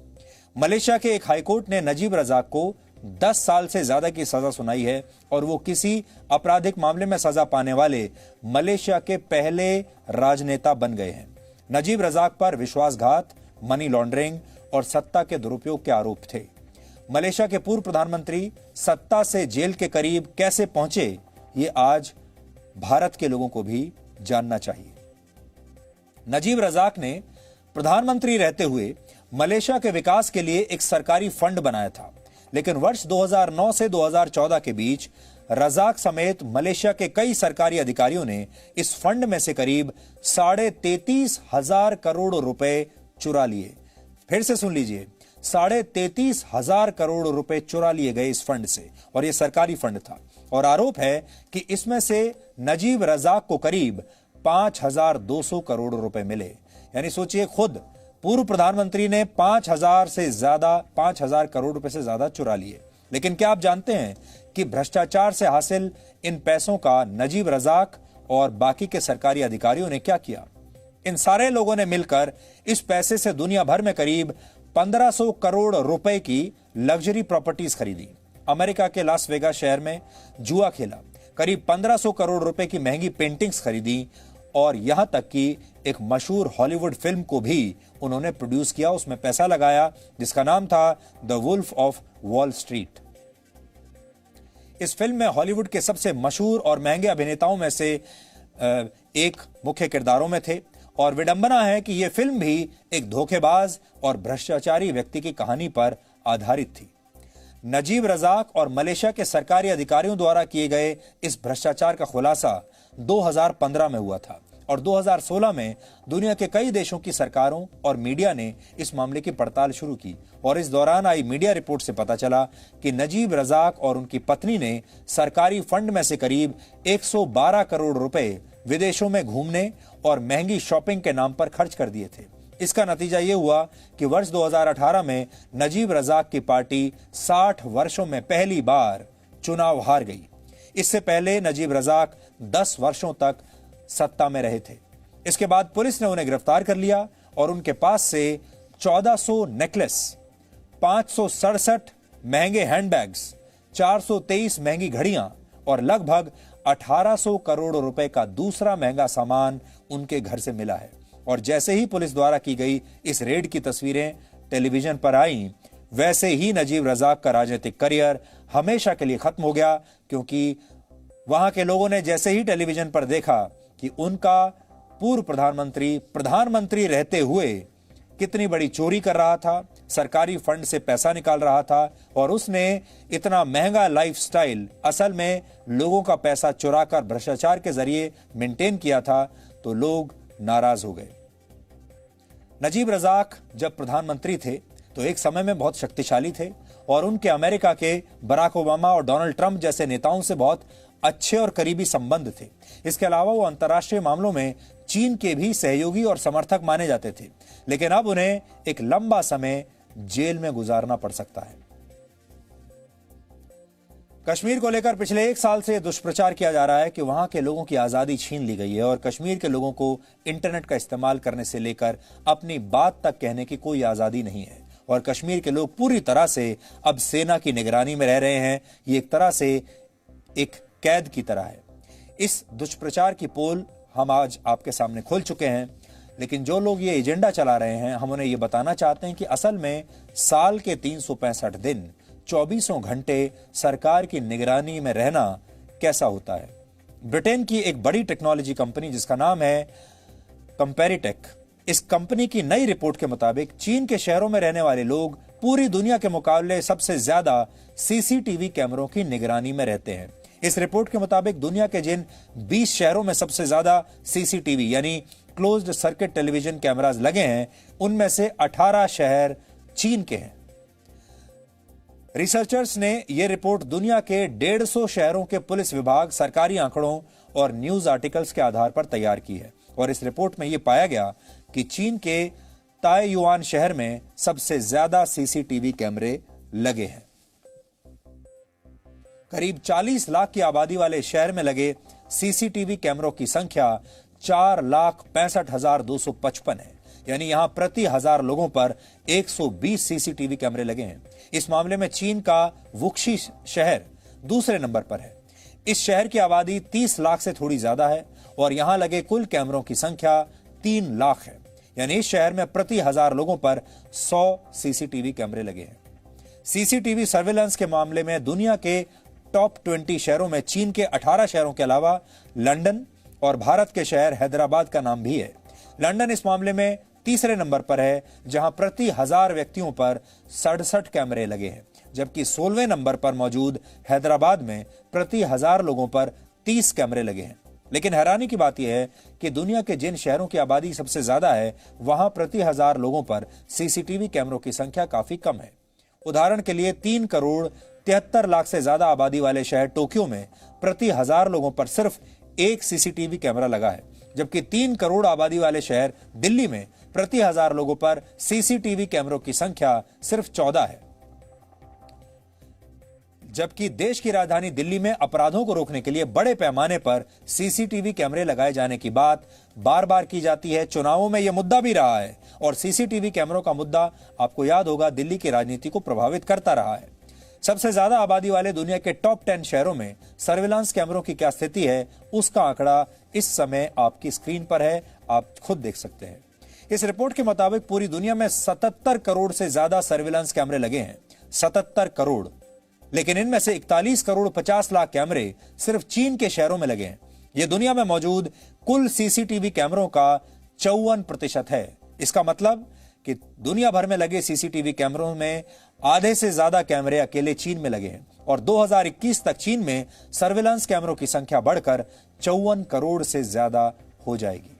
मलेशिया के एक हाईकोर्ट ने नजीब रजाक को 10 साल से ज्यादा की सजा सुनाई है और वो किसी आपराधिक मामले में सजा पाने वाले मलेशिया के पहले राजनेता बन गए हैं। नजीब रजाक पर विश्वासघात, मनी लॉन्ड्रिंग और सत्ता के दुरुपयोग के आरोप थे। मलेशिया के पूर्व प्रधानमंत्री सत्ता से जेल के करीब कैसे पहुंचे, ये आज भारत के लोगों को भी जानना चाहिए। नजीब रजाक ने प्रधानमंत्री रहते हुए मलेशिया के विकास के लिए एक सरकारी फंड बनाया था, लेकिन वर्ष 2009 से 2014 के बीच रजाक समेत मलेशिया के कई सरकारी अधिकारियों ने इस फंड में से करीब 33,500 करोड़ रुपए चुरा लिए। फिर से सुन लीजिए, 33,500 करोड़ रुपए चुरा लिए गए इस फंड से, और यह सरकारी फंड था। और आरोप है कि इसमें से नजीब रजाक को करीब 5,200 करोड़ रुपए मिले। यानी सोचिए, खुद पूर्व प्रधानमंत्री ने 5,000 करोड़ रुपए से ज्यादा चुरा लिए। लेकिन क्या आप जानते हैं कि भ्रष्टाचार से हासिल इन पैसों का नजीब रजाक और बाकी के सरकारी अधिकारियों ने क्या किया? इन सारे लोगों ने मिलकर इस पैसे से दुनिया भर में करीब 1,500 करोड़ रुपए की लग्जरी प्रॉपर्टीज खरीदी अमेरिका के लास वेगास शहर में जुआ खेला, करीब 1500 करोड़ रुपए की महंगी पेंटिंग्स खरीदी और यहां तक कि एक मशहूर हॉलीवुड फिल्म को भी उन्होंने प्रोड्यूस किया, उसमें पैसा लगाया, जिसका नाम था the wolf of Wall Street. इस फिल्म में हॉलीवुड के सबसे मशहूर और महंगे अभिनेताओं में से एक मुख्य किरदारों में थे और विडंबना है कि यह फिल्म भी एक धोखेबाज और भ्रष्टाचारी व्यक्ति की कहानी पर आधारित थी। नजीब रजाक और मलेशिया के सरकारी अधिकारियों द्वारा किए गए इस भ्रष्टाचार का खुलासा 2015 में हुआ था और 2016 में दुनिया के कई देशों की सरकारों और मीडिया ने इस मामले की पड़ताल शुरू की और इस दौरान आई मीडिया रिपोर्ट से पता चला कि नजीब रजाक और उनकी पत्नी ने सरकारी फंड में से करीब 112 करोड़ रुपए विदेशों में घूमने और महंगी शॉपिंग के नाम पर खर्च कर दिए थे। इसका नतीजा यह हुआ कि वर्ष 2018 में नजीब रजाक की पार्टी 60 वर्षों में पहली बार चुनाव हार गई। इससे पहले नजीब रजाक 10 वर्षों तक सत्ता में रहे थे। इसके बाद पुलिस ने उन्हें गिरफ्तार कर लिया और उनके पास से 1400 नेकलेस, 567 महंगे हैंडबैग्स, 423 महंगी घड़ियां और लगभग 1800 करोड़ रुपए का दूसरा महंगा सामान उनके घर से मिला है। और जैसे ही पुलिस द्वारा की गई इस रेड की तस्वीरें टेलीविजन पर आईं, वैसे ही नजीब रजाक का राजनीतिक करियर हमेशा के लिए खत्म हो गया, क्योंकि वहां के लोगों ने जैसे ही टेलीविजन पर देखा कि उनका पूर्व प्रधानमंत्री रहते हुए कितनी बड़ी चोरी कर रहा था, सरकारी फंड से पैसा निकाल रहा था और उसने इतना महंगा लाइफस्टाइल असल में लोगों का पैसा चुराकर भ्रष्टाचार के जरिए मेंटेन किया था, तो लोग नाराज हो गए। नजीब रजाक जब प्रधानमंत्री थे तो एक समय में बहुत शक्तिशाली थे और उनके अमेरिका के बराक ओबामा और डोनाल्ड ट्रंप जैसे नेताओं से बहुत अच्छे और करीबी संबंध थे। इसके अलावा वो अंतर्राष्ट्रीय मामलों में चीन के भी सहयोगी और समर्थक माने जाते थे, लेकिन अब उन्हें एक लंबा समय जेल में गुजारना पड़ सकता है। कश्मीर को लेकर पिछले 1 साल से दुष्प्रचार किया जा रहा है कि वहां के लोगों की आजादी छीन ली गई है और कश्मीर के लोगों को इंटरनेट का इस्तेमाल करने से लेकर अपनी बात तक कहने की कोई आजादी नहीं है और कश्मीर के लोग पूरी तरह से अब सेना की निगरानी में रह रहे हैं। ये एक तरह से एक कैद की तरह है। इस दुष्प्रचार की पोल हम आज आपके सामने खोल चुके हैं, लेकिन जो लोग ये एजेंडा चला रहे हैं, हम उन्हें ये बताना चाहते हैं कि असल में साल के 365 दिन 24 घंटे सरकार की निगरानी में रहना कैसा होता है। ब्रिटेन की एक बड़ी टेक्नोलॉजी कंपनी जिसका नाम है कंपैरिटेक, इस कंपनी की नई रिपोर्ट के मुताबिक चीन के शहरों में रहने वाले लोग पूरी दुनिया के मुकाबले सबसे ज्यादा सीसीटीवी कैमरों की निगरानी में रहते हैं। इस रिपोर्ट के मुताबिक दुनिया के जिन 20 शहरों में सबसे ज्यादा सीसीटीवी यानी क्लोज्ड सर्किट टेलीविजन कैमरास लगे हैं, उनमें से 18 शहर चीन के हैं। रिसर्चर्स ने यह रिपोर्ट दुनिया के 150 शहरों के पुलिस विभाग, सरकारी आंकड़ों और न्यूज आर्टिकल्स के आधार पर तैयार की है और इस रिपोर्ट में यह पाया गया कि चीन के ताइयुआन शहर में सबसे ज्यादा सीसीटीवी कैमरे लगे हैं। करीब 40 लाख की आबादी वाले शहर में लगे सीसीटीवी कैमरों की संख्या 4,65,255 है, यानी यहां प्रति 1000 लोगों पर 120 सीसीटीवी कैमरे लगे हैं। इस मामले में चीन का वुक्शी शहर दूसरे नंबर पर है। इस शहर की आबादी 30 लाख से थोड़ी ज्यादा है और यहां लगे कुल कैमरों की संख्या 3 लाख है, यानी इस शहर में प्रति 1000 लोगों पर 100 सीसीटीवी कैमरे लगे हैं। सीसीटीवी सर्वेलेंस के मामले में दुनिया के टॉप 20 शहरों में चीन के 18 शहरों के अलावा लंदन और भारत के शहर हैदराबाद का नाम भी है। लंदन इस मामले में तीसरे नंबर पर है, जहां प्रति 1000 व्यक्तियों पर 67 कैमरे लगे हैं, जबकि 16वें नंबर पर मौजूद हैदराबाद में प्रति 1000 लोगों पर 30 कैमरे लगे हैं। लेकिन हैरानी की बात यह है कि दुनिया के जिन शहरों की आबादी सबसे ज्यादा है, वहां प्रति 1000 लोगों पर सीसीटीवी कैमरों की संख्या काफी कम है। उदाहरण के लिए 3 करोड़ 73 लाख से ज्यादा आबादी वाले शहर टोक्यो में प्रति 1000 लोगों पर सिर्फ 1 सीसीटीवी कैमरा लगा है, जबकि 3 करोड़ आबादी वाले शहर दिल्ली में प्रति 1000 लोगों पर सीसीटीवी कैमरों की संख्या सिर्फ 14 है। जबकि देश की राजधानी दिल्ली में अपराधों को रोकने के लिए बड़े पैमाने पर सीसीटीवी कैमरे लगाए जाने की बात बार बार की जाती है। चुनावों में यह मुद्दा भी रहा है और सीसीटीवी कैमरों का मुद्दा आपको याद होगा दिल्ली की राजनीति को प्रभावित करता रहा है। सबसे ज्यादा आबादी वाले दुनिया के टॉप 10 शहरों में सर्विलांस कैमरों की क्या स्थिति है, उसका आंकड़ा इस समय आपकी स्क्रीन पर है, आप खुद देख सकते हैं। इस रिपोर्ट के मुताबिक पूरी दुनिया में 77 करोड़ से ज्यादा सर्विलांस कैमरे लगे हैं, 77 करोड़। लेकिन इनमें से 41 करोड़ 50 लाख कैमरे सिर्फ चीन के शहरों में लगे हैं। यह दुनिया में मौजूद कुल सीसीटीवी कैमरों का 54% है। इसका मतलब कि दुनिया भर में लगे सीसीटीवी कैमरों में आधे से ज्यादा कैमरे अकेले चीन में लगे हैं और 2021 तक चीन में सर्विलांस कैमरों की संख्या बढ़कर 54 करोड़ से ज्यादा हो जाएगी।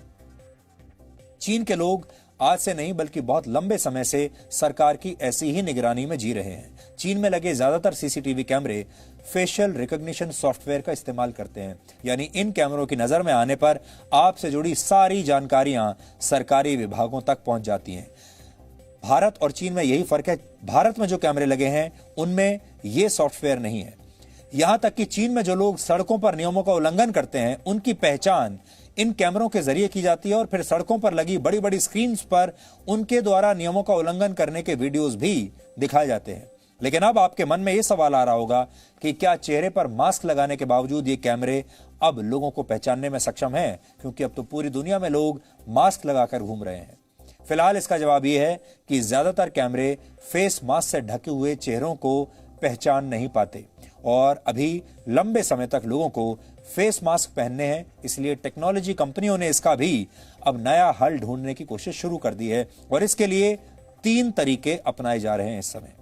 चीन के लोग आज से नहीं बल्कि बहुत लंबे समय से सरकार की ऐसी ही निगरानी में जी रहे हैं। चीन में लगे ज्यादातर सीसीटीवी कैमरे फेशियल रिकॉग्निशन सॉफ्टवेयर का इस्तेमाल करते हैं, यानी इन कैमरों की नजर में आने पर आपसे जुड़ी सारी जानकारियां सरकारी विभागों तक पहुंच जाती हैं। भारत और चीन में यही फर्क है, भारत में जो कैमरे लगे हैं उनमें यह सॉफ्टवेयर नहीं है। यहां तक कि चीन में जो लोग सड़कों पर नियमों का उल्लंघन करते हैं उनकी पहचान इन कैमरों के जरिए की जाती है और फिर सड़कों पर लगी बड़ी बड़ी स्क्रीन पर उनके द्वारा नियमों का उल्लंघन करने के वीडियोस भी दिखाए जाते हैं। लेकिन अब आपके मन में यह सवाल आ रहा होगा कि क्या चेहरे पर मास्क लगाने के बावजूद ये कैमरे अब लोगों को पहचानने में सक्षम हैं, क्योंकि अब तो पूरी दुनिया में लोग मास्क लगाकर घूम रहे हैं। फिलहाल इसका जवाब यह है कि ज्यादातर कैमरे फेस मास्क से ढके हुए चेहरों को पहचान नहीं पाते और अभी लंबे समय तक लोगों को फेस मास्क पहनने हैं। इसलिए टेक्नोलॉजी कंपनियों ने इसका भी अब नया हल ढूंढने की कोशिश शुरू कर दी है और इसके लिए 3 तरीके अपनाए जा रहे हैं इस समय।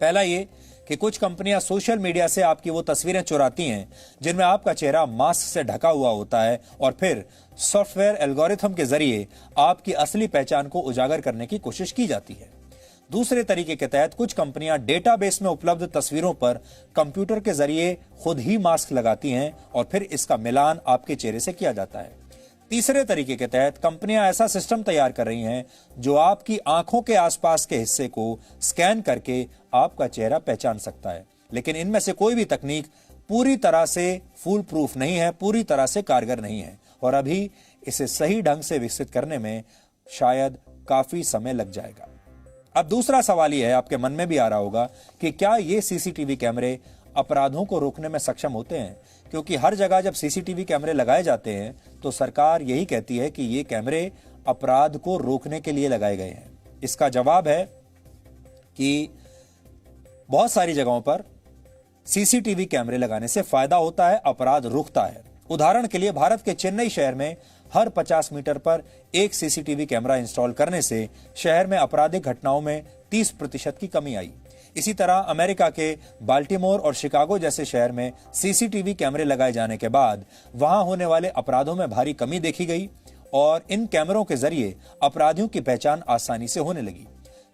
पहला ये कि कुछ कंपनियां सोशल मीडिया से आपकी वो तस्वीरें चुराती हैं जिनमें आपका चेहरा मास्क से ढका हुआ होता है और फिर सॉफ्टवेयर एल्गोरिथम के जरिए आपकी असली पहचान को उजागर करने की कोशिश की जाती है। दूसरे तरीके के तहत कुछ कंपनियां डेटाबेस में उपलब्ध तस्वीरों पर कंप्यूटर के जरिए खुद ही मास्क लगाती हैं और फिर इसका मिलान आपके चेहरे से किया जाता है। तीसरे तरीके के तहत कंपनियां ऐसा सिस्टम तैयार कर रही हैं जो आपकी आंखों के आसपास के हिस्से को स्कैन करके आपका चेहरा पहचान सकता है। लेकिन इनमें से कोई भी तकनीक पूरी तरह से फूल प्रूफ नहीं है, पूरी तरह से कारगर नहीं है और अभी इसे सही ढंग से विकसित करने में शायद काफी समय लग जाएगा। अब दूसरा सवाल यह है, आपके मन में भी आ रहा होगा कि क्या ये सीसीटीवी कैमरे अपराधों को रोकने में सक्षम होते हैं, क्योंकि हर जगह जब सीसीटीवी कैमरे लगाए जाते हैं तो सरकार यही कहती है कि ये कैमरे अपराध को रोकने के लिए लगाए गए हैं। इसका जवाब है कि बहुत सारी जगहों पर सीसीटीवी कैमरे लगाने से फायदा होता है, अपराध रुकता है। उदाहरण के लिए भारत के चेन्नई शहर में हर 50 मीटर पर एक सीसीटीवी कैमरा इंस्टॉल करने से शहर में आपराधिक घटनाओं में 30% की कमी आई। इसी तरह अमेरिका के बाल्टीमोर और शिकागो जैसे शहर में सीसीटीवी कैमरे लगाए जाने के बाद वहां होने वाले अपराधों में भारी कमी देखी गई और इन कैमरों के जरिए अपराधियों की पहचान आसानी से होने लगी।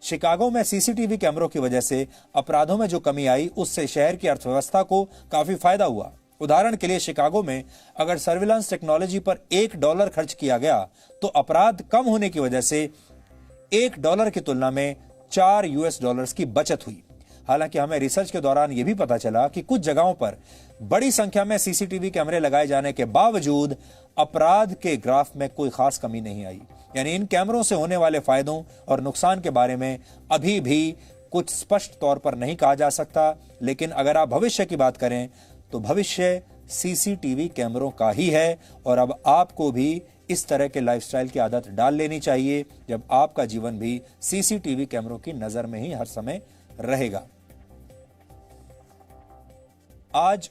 शिकागो में सीसीटीवी कैमरों की वजह से अपराधों में जो कमी आई उससे शहर की अर्थव्यवस्था को काफी फायदा हुआ। उदाहरण के लिए शिकागो में अगर सर्विलांस टेक्नोलॉजी पर $1 खर्च किया गया तो अपराध कम होने की वजह से $1 की तुलना में $4 की बचत हुई। हालांकि हमें रिसर्च के दौरान यह भी पता चला कि कुछ जगहों पर बड़ी संख्या में सीसीटीवी कैमरे लगाए जाने के बावजूद अपराध के ग्राफ में कोई खास कमी नहीं आई। यानी इन कैमरों से होने वाले फायदों और नुकसान के बारे में अभी भी कुछ स्पष्ट तौर पर नहीं कहा जा सकता, लेकिन अगर आप भविष्य की बात करें तो भविष्य सीसीटीवी कैमरों का ही है और अब आपको भी इस तरह के लाइफस्टाइल की आदत डाल लेनी चाहिए जब आपका जीवन भी सीसीटीवी कैमरों की नजर में ही हर समय रहेगा। आज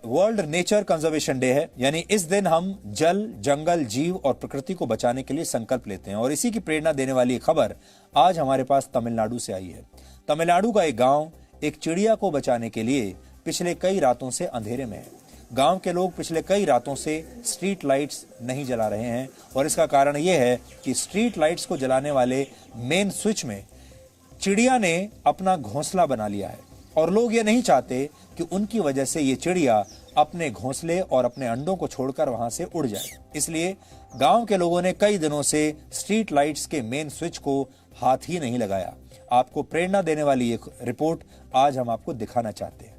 वर्ल्ड नेचर कंजर्वेशन डे है, यानी इस दिन हम जल, जंगल, जीव और प्रकृति को बचाने के लिए संकल्प लेते हैं और इसी की प्रेरणा देने वाली खबर आज हमारे पास तमिलनाडु से आई है। तमिलनाडु का एक गांव एक चिड़िया को बचाने के लिए पिछले कई रातों से अंधेरे में है। गांव के लोग पिछले कई रातों से स्ट्रीट लाइट्स नहीं जला रहे हैं और इसका कारण यह है कि स्ट्रीट लाइट्स को जलाने वाले मेन स्विच में चिड़िया ने अपना घोंसला बना लिया है और लोग ये नहीं चाहते कि उनकी वजह से ये चिड़िया अपने घोंसले और अपने अंडों को छोड़कर वहां से उड़ जाए। इसलिए गांव के लोगों ने कई दिनों से स्ट्रीट लाइट्स के मेन स्विच को हाथ ही नहीं लगाया। आपको प्रेरणा देने वाली एक रिपोर्ट आज हम आपको दिखाना चाहते हैं।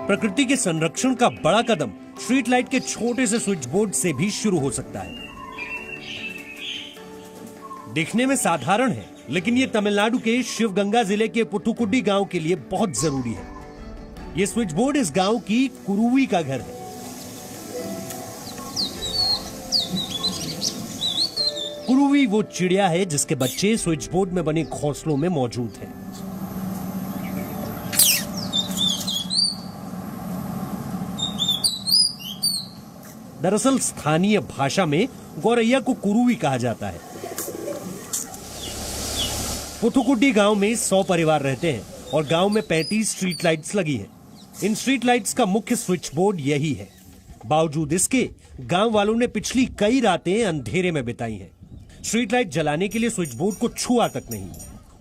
प्रकृति के संरक्षण का बड़ा कदम स्ट्रीट लाइट के छोटे से स्विच बोर्ड से भी शुरू हो सकता है। दिखने में साधारण है, लेकिन ये तमिलनाडु के शिवगंगा जिले के पुथुकुडी गांव के लिए बहुत जरूरी है। ये स्विच बोर्ड इस गांव की कुरुवी का घर है। कुरुवी वो चिड़िया है जिसके बच्चे स्विच बोर्ड में बने घोंसलों में मौजूद हैं। दरअसल स्थानीय भाषा में गौरैया को कुरुवी कहा जाता है। पुथुकुडी गांव में 100 परिवार रहते हैं और गांव में 35 स्ट्रीट लाइट्स लगी हैं। इन स्ट्रीट लाइट्स का मुख्य स्विच बोर्ड यही है। बावजूद इसके गांव वालों ने पिछली कई रातें अंधेरे में बिताई हैं। स्ट्रीट लाइट जलाने के लिए स्विच बोर्ड को छुआ तक नहीं।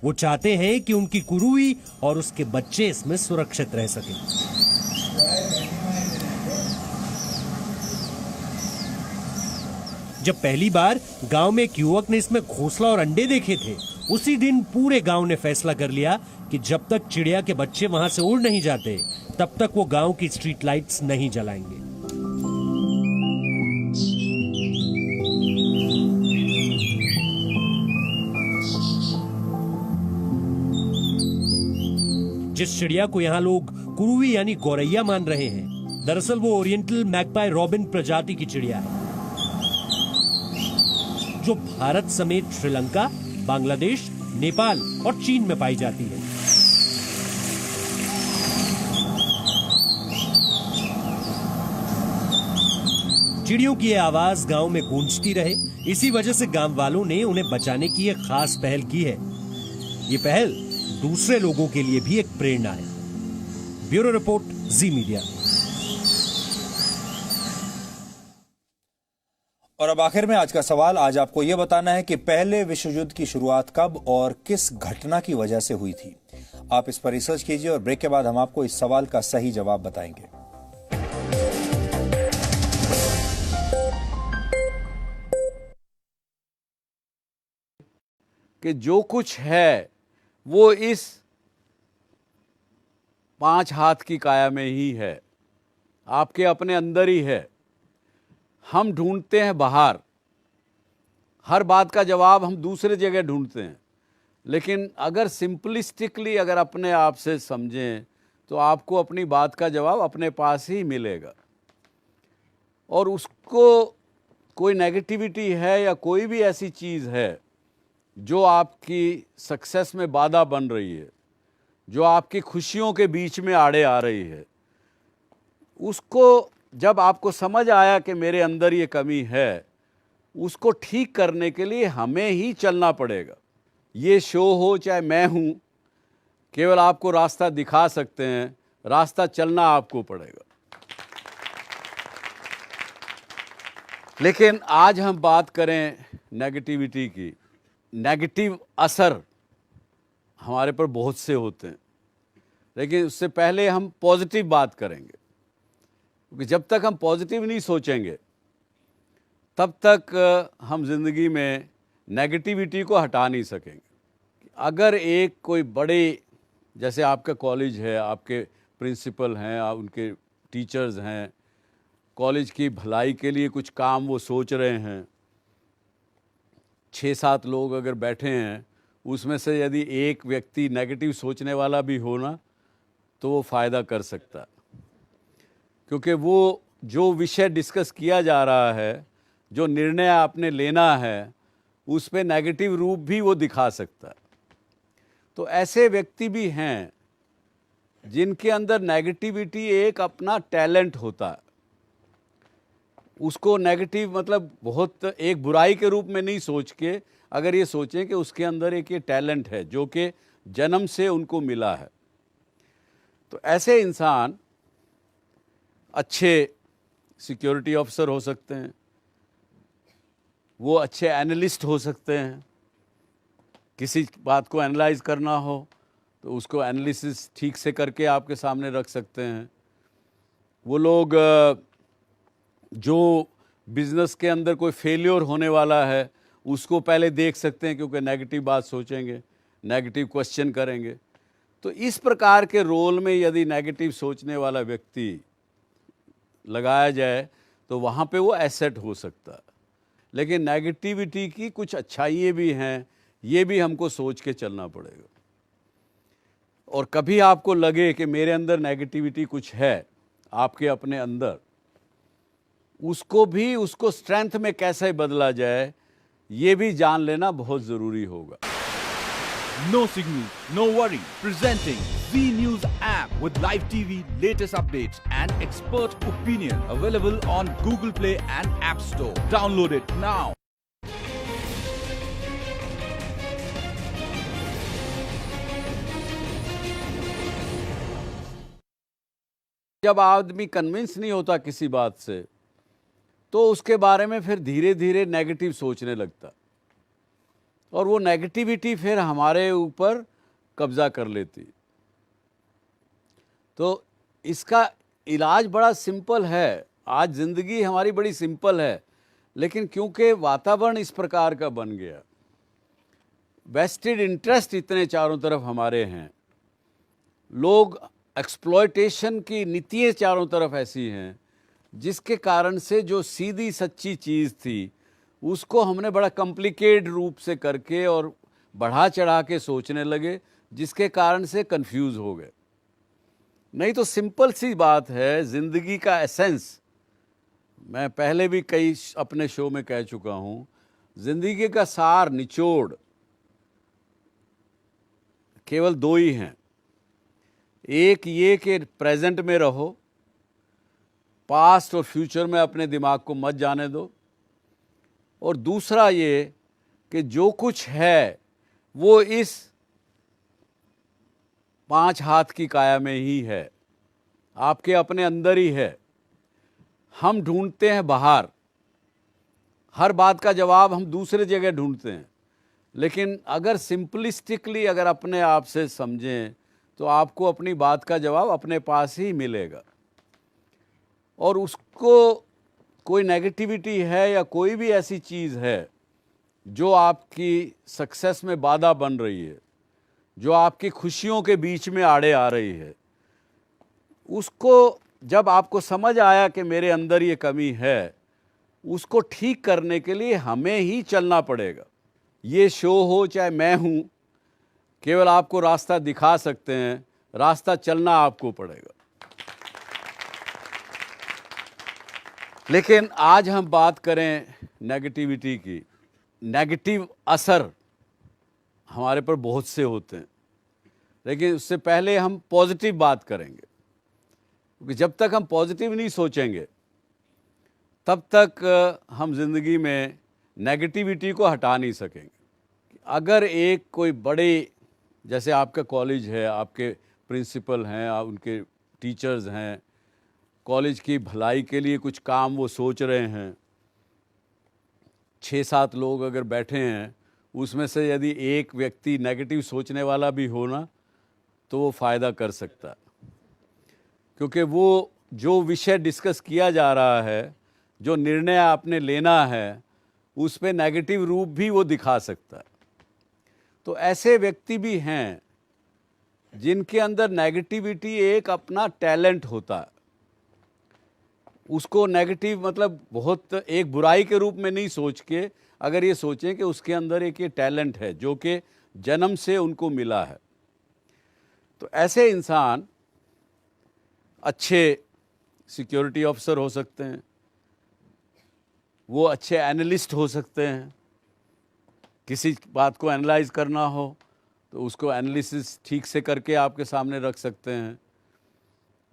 वो चाहते हैं कि उनकी कुरुवी और उसके बच्चे इसमें सुरक्षित रह सकें। जब पहली बार गांव में एक युवक ने इसमें घोंसला और अंडे देखे थे, उसी दिन पूरे गांव ने फैसला कर लिया कि जब तक चिड़िया के बच्चे वहां से उड़ नहीं जाते, तब तक वो गांव की स्ट्रीट लाइट्स नहीं जलाएंगे। जिस चिड़िया को यहाँ लोग कुरुवी यानी गौरैया मान रहे हैं, दरअसल वो ओरिएंटल मैगपाई रॉबिन प्रजाति की चिड़िया है, जो भारत समेत श्रीलंका, बांग्लादेश, नेपाल और चीन में पाई जाती है। चिड़ियों की ये आवाज गांव में गूंजती रहे, इसी वजह से गांव वालों ने उन्हें बचाने की एक खास पहल की है। ये पहल दूसरे लोगों के लिए भी एक प्रेरणा है। ब्यूरो रिपोर्ट, जी मीडिया। और अब आखिर में आज का सवाल, आज आपको यह बताना है कि पहले विश्व युद्ध की शुरुआत कब और किस घटना की वजह से हुई थी। आप इस पर रिसर्च कीजिए और ब्रेक के बाद हम आपको इस सवाल का सही जवाब बताएंगे। कि जो कुछ है वो इस 5 हाथ की काया में ही है, आपके अपने अंदर ही है। हम ढूंढते हैं बाहर, हर बात का जवाब हम दूसरे जगह ढूंढते हैं, लेकिन अगर सिंपलिस्टिकली अगर अपने आप से समझें तो आपको अपनी बात का जवाब अपने पास ही मिलेगा। और उसको कोई नेगेटिविटी है या कोई भी ऐसी चीज़ है जो आपकी सक्सेस में बाधा बन रही है, जो आपकी खुशियों के बीच में आड़े आ रही है, उसको जब आपको समझ आया कि मेरे अंदर ये कमी है, उसको ठीक करने के लिए हमें ही चलना पड़ेगा। ये शो हो चाहे मैं हूँ, केवल आपको रास्ता दिखा सकते हैं, रास्ता चलना आपको पड़ेगा। लेकिन आज हम बात करें नेगेटिविटी की। नेगेटिव असर हमारे पर बहुत से होते हैं, लेकिन उससे पहले हम पॉजिटिव बात करेंगे, क्योंकि जब तक हम पॉजिटिव नहीं सोचेंगे तब तक हम जिंदगी में नेगेटिविटी को हटा नहीं सकेंगे। अगर एक कोई बड़े, जैसे आपका कॉलेज है, आपके प्रिंसिपल हैं, उनके टीचर्स हैं, कॉलेज की भलाई के लिए कुछ काम वो सोच रहे हैं, 6-7 लोग अगर बैठे हैं, उसमें से यदि एक व्यक्ति नेगेटिव सोचने वाला भी हो ना, तो वो फ़ायदा कर सकता है, क्योंकि वो जो विषय डिस्कस किया जा रहा है, जो निर्णय आपने लेना है, उस पे नेगेटिव रूप भी वो दिखा सकता है। तो ऐसे व्यक्ति भी हैं जिनके अंदर नेगेटिविटी एक अपना टैलेंट होता है। उसको नेगेटिव मतलब बहुत एक बुराई के रूप में नहीं सोच के, अगर ये सोचें कि उसके अंदर एक ये टैलेंट है जो कि जन्म से उनको मिला है, तो ऐसे इंसान अच्छे सिक्योरिटी ऑफिसर हो सकते हैं, वो अच्छे एनालिस्ट हो सकते हैं। किसी बात को एनालाइज करना हो तो उसको एनालिसिस ठीक से करके आपके सामने रख सकते हैं। वो लोग जो बिज़नेस के अंदर कोई फेलियर होने वाला है, उसको पहले देख सकते हैं, क्योंकि नेगेटिव बात सोचेंगे, नेगेटिव क्वेश्चन करेंगे, तो इस प्रकार के रोल में यदि नेगेटिव सोचने वाला व्यक्ति लगाया जाए तो वहाँ पे वो एसेट हो सकता है। लेकिन नेगेटिविटी की कुछ अच्छाइयाँ भी हैं, ये भी हमको सोच के चलना पड़ेगा। और कभी आपको लगे कि मेरे अंदर नेगेटिविटी कुछ है, आपके अपने अंदर, उसको स्ट्रेंथ में कैसे बदला जाए, ये भी जान लेना बहुत ज़रूरी होगा। No Signal, no worry. Presenting Z News app with live TV, latest updates and expert opinion. Available on Google Play and App Store. Download it now. जब आदमी कन्विंस नहीं होता किसी बात से, तो उसके बारे में फिर धीरे धीरे नेगेटिव सोचने लगता, और वो नेगेटिविटी फिर हमारे ऊपर कब्जा कर लेती। तो इसका इलाज बड़ा सिंपल है। आज ज़िंदगी हमारी बड़ी सिंपल है, लेकिन क्योंकि वातावरण इस प्रकार का बन गया, वेस्टेड इंटरेस्ट इतने चारों तरफ हमारे हैं, लोग एक्सप्लॉयटेशन की नीतियाँ चारों तरफ ऐसी हैं, जिसके कारण से जो सीधी सच्ची चीज़ थी उसको हमने बड़ा कॉम्प्लिकेटेड रूप से करके और बढ़ा चढ़ा के सोचने लगे, जिसके कारण से कंफ्यूज हो गए। नहीं तो सिंपल सी बात है, ज़िंदगी का एसेंस, मैं पहले भी कई अपने शो में कह चुका हूँ, ज़िंदगी का सार, निचोड़ केवल दो ही हैं। एक ये कि प्रेजेंट में रहो, पास्ट और फ्यूचर में अपने दिमाग को मत जाने दो, और दूसरा ये कि जो कुछ है वो इस 5 हाथ की काया में ही है, आपके अपने अंदर ही है। हम ढूंढते हैं बाहर, हर बात का जवाब हम दूसरे जगह ढूंढते हैं, लेकिन अगर सिंपलिस्टिकली अगर अपने आप से समझें तो आपको अपनी बात का जवाब अपने पास ही मिलेगा। और उसको कोई नेगेटिविटी है या कोई भी ऐसी चीज़ है जो आपकी सक्सेस में बाधा बन रही है, जो आपकी खुशियों के बीच में आड़े आ रही है, उसको जब आपको समझ आया कि मेरे अंदर ये कमी है, उसको ठीक करने के लिए हमें ही चलना पड़ेगा। ये शो हो चाहे मैं हूँ, केवल आपको रास्ता दिखा सकते हैं, रास्ता चलना आपको पड़ेगा। लेकिन आज हम बात करें नेगेटिविटी की। नेगेटिव असर हमारे पर बहुत से होते हैं, लेकिन उससे पहले हम पॉजिटिव बात करेंगे, क्योंकि जब तक हम पॉजिटिव नहीं सोचेंगे तब तक हम ज़िंदगी में नेगेटिविटी को हटा नहीं सकेंगे। अगर एक कोई बड़े, जैसे आपका कॉलेज है, आपके प्रिंसिपल हैं, उनके टीचर्स हैं, कॉलेज की भलाई के लिए कुछ काम वो सोच रहे हैं, 6-7 लोग अगर बैठे हैं, उसमें से यदि एक व्यक्ति नेगेटिव सोचने वाला भी हो ना, तो वो फ़ायदा कर सकता है, क्योंकि वो जो विषय डिस्कस किया जा रहा है, जो निर्णय आपने लेना है, उस पे नेगेटिव रूप भी वो दिखा सकता है। तो ऐसे व्यक्ति भी हैं जिनके अंदर नेगेटिविटी एक अपना टैलेंट होता है। उसको नेगेटिव मतलब बहुत एक बुराई के रूप में नहीं सोच के, अगर ये सोचें कि उसके अंदर एक ये टैलेंट है जो कि जन्म से उनको मिला है, तो ऐसे इंसान अच्छे सिक्योरिटी ऑफिसर हो सकते हैं, वो अच्छे एनालिस्ट हो सकते हैं। किसी बात को एनालाइज करना हो तो उसको एनालिसिस ठीक से करके आपके सामने रख सकते हैं।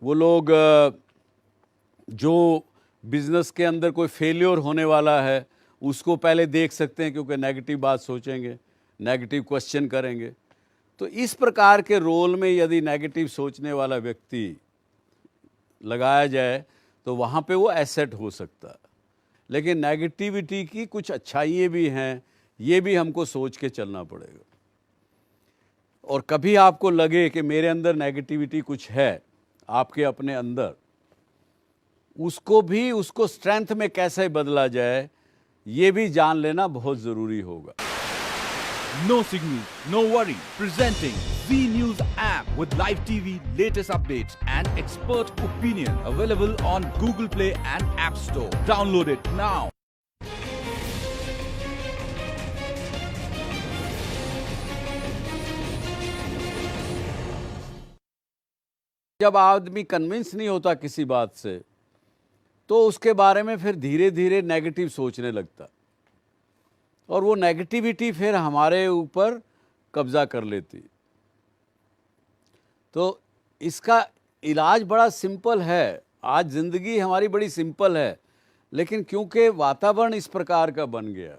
वो लोग जो बिज़नेस के अंदर कोई फेलियर होने वाला है, उसको पहले देख सकते हैं, क्योंकि नेगेटिव बात सोचेंगे, नेगेटिव क्वेश्चन करेंगे। तो इस प्रकार के रोल में यदि नेगेटिव सोचने वाला व्यक्ति लगाया जाए तो वहाँ पे वो एसेट हो सकता है। लेकिन नेगेटिविटी की कुछ अच्छाइयाँ भी हैं, ये भी हमको सोच के चलना पड़ेगा। और कभी आपको लगे कि मेरे अंदर नेगेटिविटी कुछ है, आपके अपने अंदर, उसको स्ट्रेंथ में कैसे बदला जाए, ये भी जान लेना बहुत ज़रूरी होगा। No signal, no worry. Presenting Z News app with live TV, latest updates and expert opinion. Available on Google Play and App Store. Download it now. जब आदमी कन्विंस नहीं होता किसी बात से तो उसके बारे में फिर धीरे धीरे नेगेटिव सोचने लगता और वो नेगेटिविटी फिर हमारे ऊपर कब्जा कर लेती। तो इसका इलाज बड़ा सिंपल है। आज ज़िंदगी हमारी बड़ी सिंपल है, लेकिन क्योंकि वातावरण इस प्रकार का बन गया,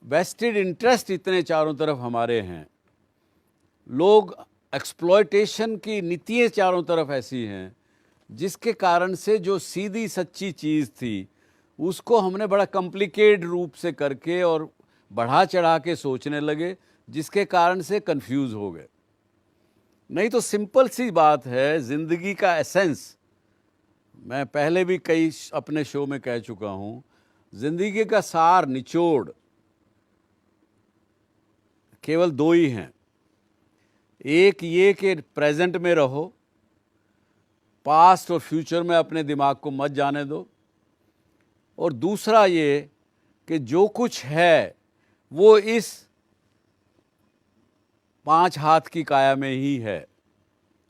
वेस्टेड इंटरेस्ट इतने चारों तरफ हमारे हैं, लोग एक्सप्लॉयटेशन की नीतियाँ चारों तरफ ऐसी हैं, जिसके कारण से जो सीधी सच्ची चीज़ थी उसको हमने बड़ा कॉम्प्लिकेटेड रूप से करके और बढ़ा चढ़ा के सोचने लगे, जिसके कारण से कंफ्यूज हो गए। नहीं तो सिंपल सी बात है, ज़िंदगी का एसेंस मैं पहले भी कई अपने शो में कह चुका हूँ, ज़िंदगी का सार निचोड़ केवल दो ही हैं। एक ये कि प्रेजेंट में रहो, पास्ट और फ्यूचर में अपने दिमाग को मत जाने दो, और दूसरा ये कि जो कुछ है वो इस 5 हाथ की काया में ही है,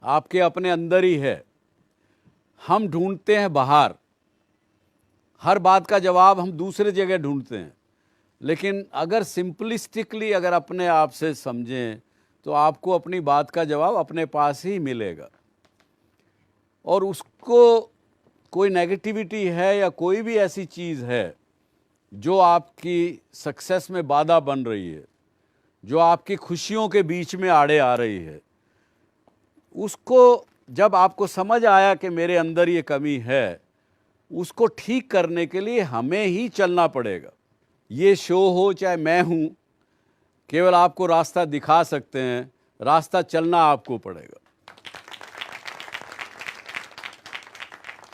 आपके अपने अंदर ही है। हम ढूंढते हैं बाहर, हर बात का जवाब हम दूसरे जगह ढूंढते हैं, लेकिन अगर सिंपलिस्टिकली अगर अपने आप से समझें तो आपको अपनी बात का जवाब अपने पास ही मिलेगा। और उसको कोई नेगेटिविटी है या कोई भी ऐसी चीज़ है जो आपकी सक्सेस में बाधा बन रही है, जो आपकी खुशियों के बीच में आड़े आ रही है, उसको जब आपको समझ आया कि मेरे अंदर ये कमी है, उसको ठीक करने के लिए हमें ही चलना पड़ेगा। ये शो हो चाहे मैं हूँ, केवल आपको रास्ता दिखा सकते हैं, रास्ता चलना आपको पड़ेगा।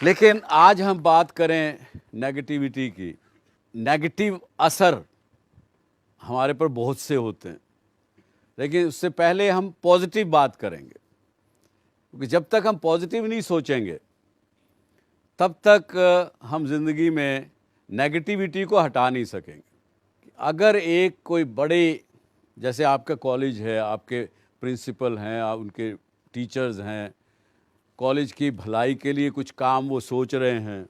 लेकिन आज हम बात करें नेगेटिविटी की। नेगेटिव असर हमारे पर बहुत से होते हैं, लेकिन उससे पहले हम पॉजिटिव बात करेंगे, क्योंकि जब तक हम पॉजिटिव नहीं सोचेंगे तब तक हम ज़िंदगी में नेगेटिविटी को हटा नहीं सकेंगे। अगर एक कोई बड़े, जैसे आपका कॉलेज है, आपके प्रिंसिपल हैं, उनके टीचर्स हैं, कॉलेज की भलाई के लिए कुछ काम वो सोच रहे हैं,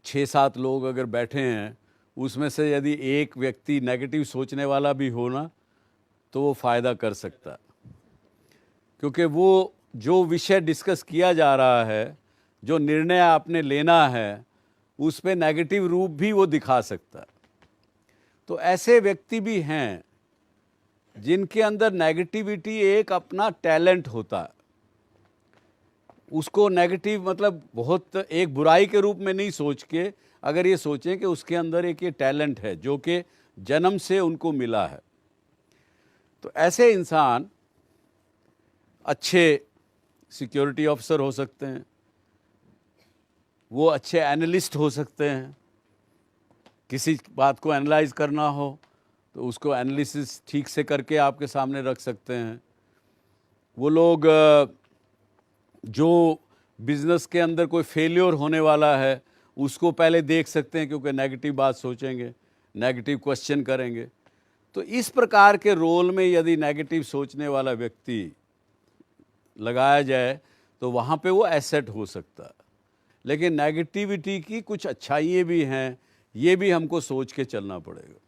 6-7 लोग अगर बैठे हैं, उसमें से यदि एक व्यक्ति नेगेटिव सोचने वाला भी हो ना, तो वो फ़ायदा कर सकता है, क्योंकि वो जो विषय डिस्कस किया जा रहा है, जो निर्णय आपने लेना है, उस पे नेगेटिव रूप भी वो दिखा सकता है। तो ऐसे व्यक्ति भी हैं जिनके अंदर नेगेटिविटी एक अपना टैलेंट होता है। उसको नेगेटिव मतलब बहुत एक बुराई के रूप में नहीं सोच के, अगर ये सोचें कि उसके अंदर एक ये टैलेंट है जो कि जन्म से उनको मिला है, तो ऐसे इंसान अच्छे सिक्योरिटी ऑफिसर हो सकते हैं, वो अच्छे एनालिस्ट हो सकते हैं। किसी बात को एनालाइज करना हो तो उसको एनालिसिस ठीक से करके आपके सामने रख सकते हैं। वो लोग जो बिज़नेस के अंदर कोई फेलियर होने वाला है उसको पहले देख सकते हैं, क्योंकि नेगेटिव बात सोचेंगे, नेगेटिव क्वेश्चन करेंगे। तो इस प्रकार के रोल में यदि नेगेटिव सोचने वाला व्यक्ति लगाया जाए तो वहाँ पे वो एसेट हो सकता है। लेकिन नेगेटिविटी की कुछ अच्छाइयाँ भी हैं, ये भी हमको सोच के चलना पड़ेगा।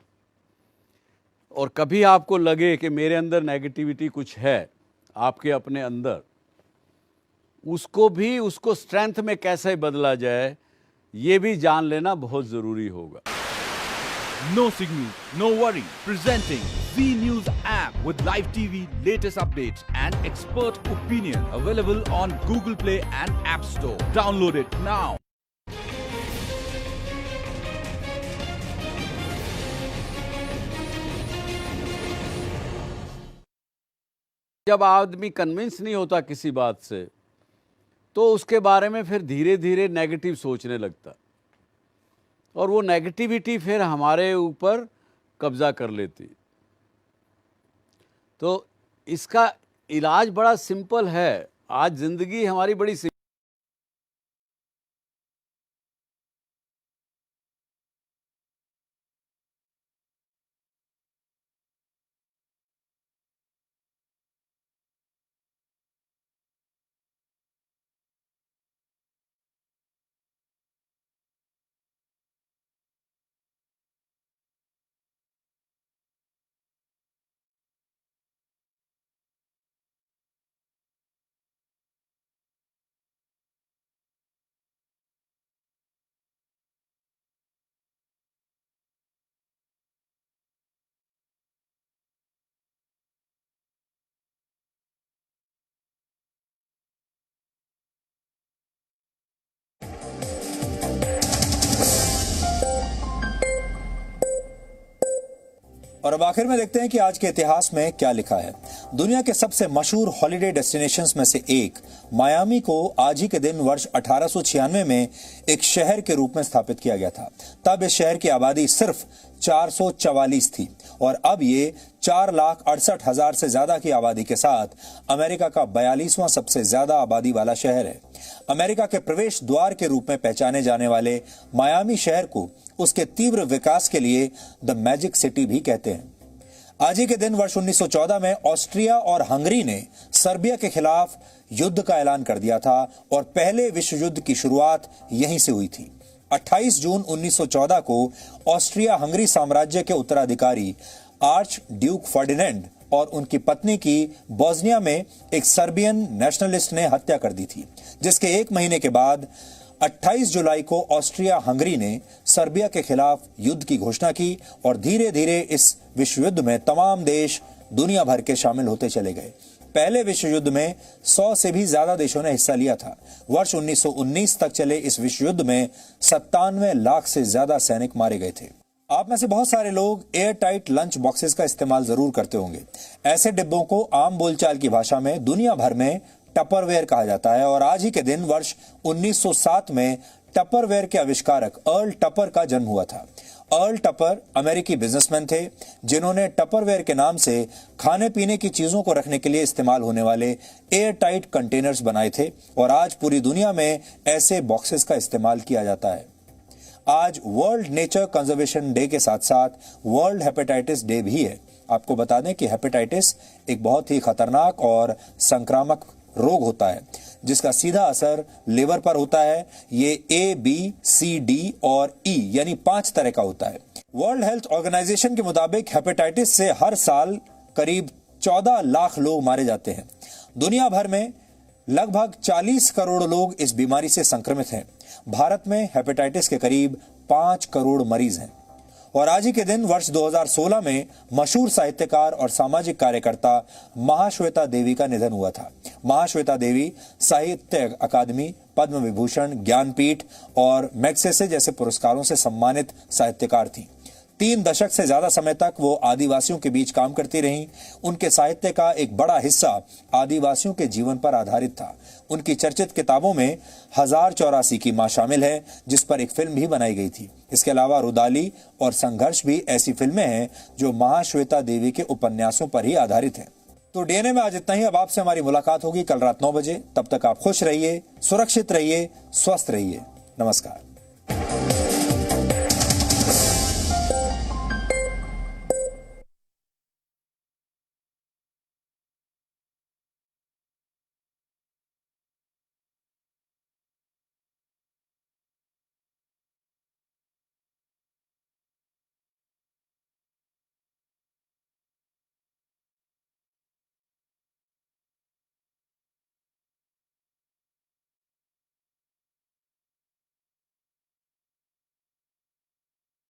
और कभी आपको लगे कि मेरे अंदर नेगेटिविटी कुछ है आपके अपने अंदर, उसको स्ट्रेंथ में कैसे बदला जाए, ये भी जान लेना बहुत ज़रूरी होगा। No signal, no worry. Presenting Z News app with live TV, latest updates and expert opinion. Available on Google Play and App Store. Download it now. जब आदमी कन्विंस नहीं होता किसी बात से तो उसके बारे में फिर धीरे धीरे नेगेटिव सोचने लगता, और वो नेगेटिविटी फिर हमारे ऊपर कब्जा कर लेती। तो इसका इलाज बड़ा सिंपल है। आज जिंदगी हमारी बड़ी और अब आखिर में देखते हैं कि आज के इतिहास में क्या लिखा है। दुनिया के सबसे मशहूर हॉलिडे डेस्टिनेशंस में से एक मायामी को आज ही के दिन वर्ष 1896 में एक शहर के रूप में स्थापित किया गया था। तब इस शहर की आबादी सिर्फ 444 थी और अब ये 4,68,000 से ज्यादा की आबादी के साथ अमेरिका का 42वां सबसे ज्यादा आबादी वाला शहर है। अमेरिका के प्रवेश द्वार के रूप में पहचाने जाने वाले मायामी शहर को उसके तीव्र विकास के लिए द मैजिक सिटी भी कहते हैं। आज ही के दिन वर्ष 1914 में ऑस्ट्रिया और हंगरी ने सर्बिया के खिलाफ युद्ध का ऐलान कर दिया था और पहले विश्व युद्ध की शुरुआत यहीं से हुई थी। 28 जून 1914 को ऑस्ट्रिया हंगरी साम्राज्य के उत्तराधिकारी आर्च ड्यूक फर्डिनेंड और उनकी पत्नी की बोस्निया में एक सर्बियन नेशनलिस्ट ने हत्या कर दी थी, जिसके एक महीने के बाद 28 जुलाई को ऑस्ट्रिया हंगरी ने सर्बिया के खिलाफ युद्ध की घोषणा की और धीरे धीरे इस विश्व युद्ध में तमाम देश दुनिया भर के शामिल होते चले गए। पहले विश्व युद्ध में 100 से भी ज्यादा देशों ने हिस्सा लिया था। वर्ष 1919 तक चले इस विश्व युद्ध में 97 लाख से ज्यादा सैनिक मारे गए थे। आप में से बहुत सारे लोग एयर टाइट लंच बॉक्सेस का इस्तेमाल जरूर करते होंगे। ऐसे डिब्बों को आम बोलचाल की भाषा में दुनिया भर में टपरवेयर कहा जाता है और आज ही के दिन वर्ष 1907 में टपरवेयर के आविष्कारक अर्ल टपर का जन्म हुआ था। अर्ल टपर अमेरिकी बिजनेसमैन थे जिन्होंने टपरवेयर के नाम से खाने पीने की चीजों को रखने के लिए इस्तेमाल होने वाले एयर टाइट कंटेनर्स बनाए थे और आज पूरी दुनिया में ऐसे बॉक्सेस का इस्तेमाल किया जाता है। आज वर्ल्ड नेचर कंजर्वेशन डे के साथ साथ वर्ल्ड हेपेटाइटिस डे भी है। आपको बता दें कि हेपेटाइटिस एक बहुत ही खतरनाक और संक्रामक रोग होता है जिसका सीधा असर लिवर पर होता है। ये A, B, C, D और E यानी 5 तरह का होता है। वर्ल्ड हेल्थ ऑर्गेनाइजेशन के मुताबिक हेपेटाइटिस से हर साल करीब 14 लाख लोग मारे जाते हैं। दुनिया भर में लगभग 40 करोड़ लोग इस बीमारी से संक्रमित हैं। भारत में हेपेटाइटिस के करीब 5 करोड़ मरीज हैं। और आज ही के दिन वर्ष 2016 में मशहूर साहित्यकार और सामाजिक कार्यकर्ता महाश्वेता देवी का निधन हुआ था। महाश्वेता देवी साहित्य अकादमी, पद्म विभूषण, ज्ञानपीठ और मैग्सेसे जैसे पुरस्कारों से सम्मानित साहित्यकार थीं। 3 दशक से ज्यादा समय तक वो आदिवासियों के बीच काम करती रहीं। उनके साहित्य का एक बड़ा हिस्सा आदिवासियों के जीवन पर आधारित था। उनकी चर्चित किताबों में 1084 की मां शामिल है, जिस पर एक फिल्म भी बनाई गई थी। इसके अलावा रुदाली और संघर्ष भी ऐसी फिल्में हैं जो महाश्वेता देवी के उपन्यासों पर ही आधारित हैं। तो डीएनए में आज इतना ही। अब आपसे हमारी मुलाकात होगी कल रात 9 बजे। तब तक आप खुश रहिए, सुरक्षित रहिए, स्वस्थ रहिए। नमस्कार।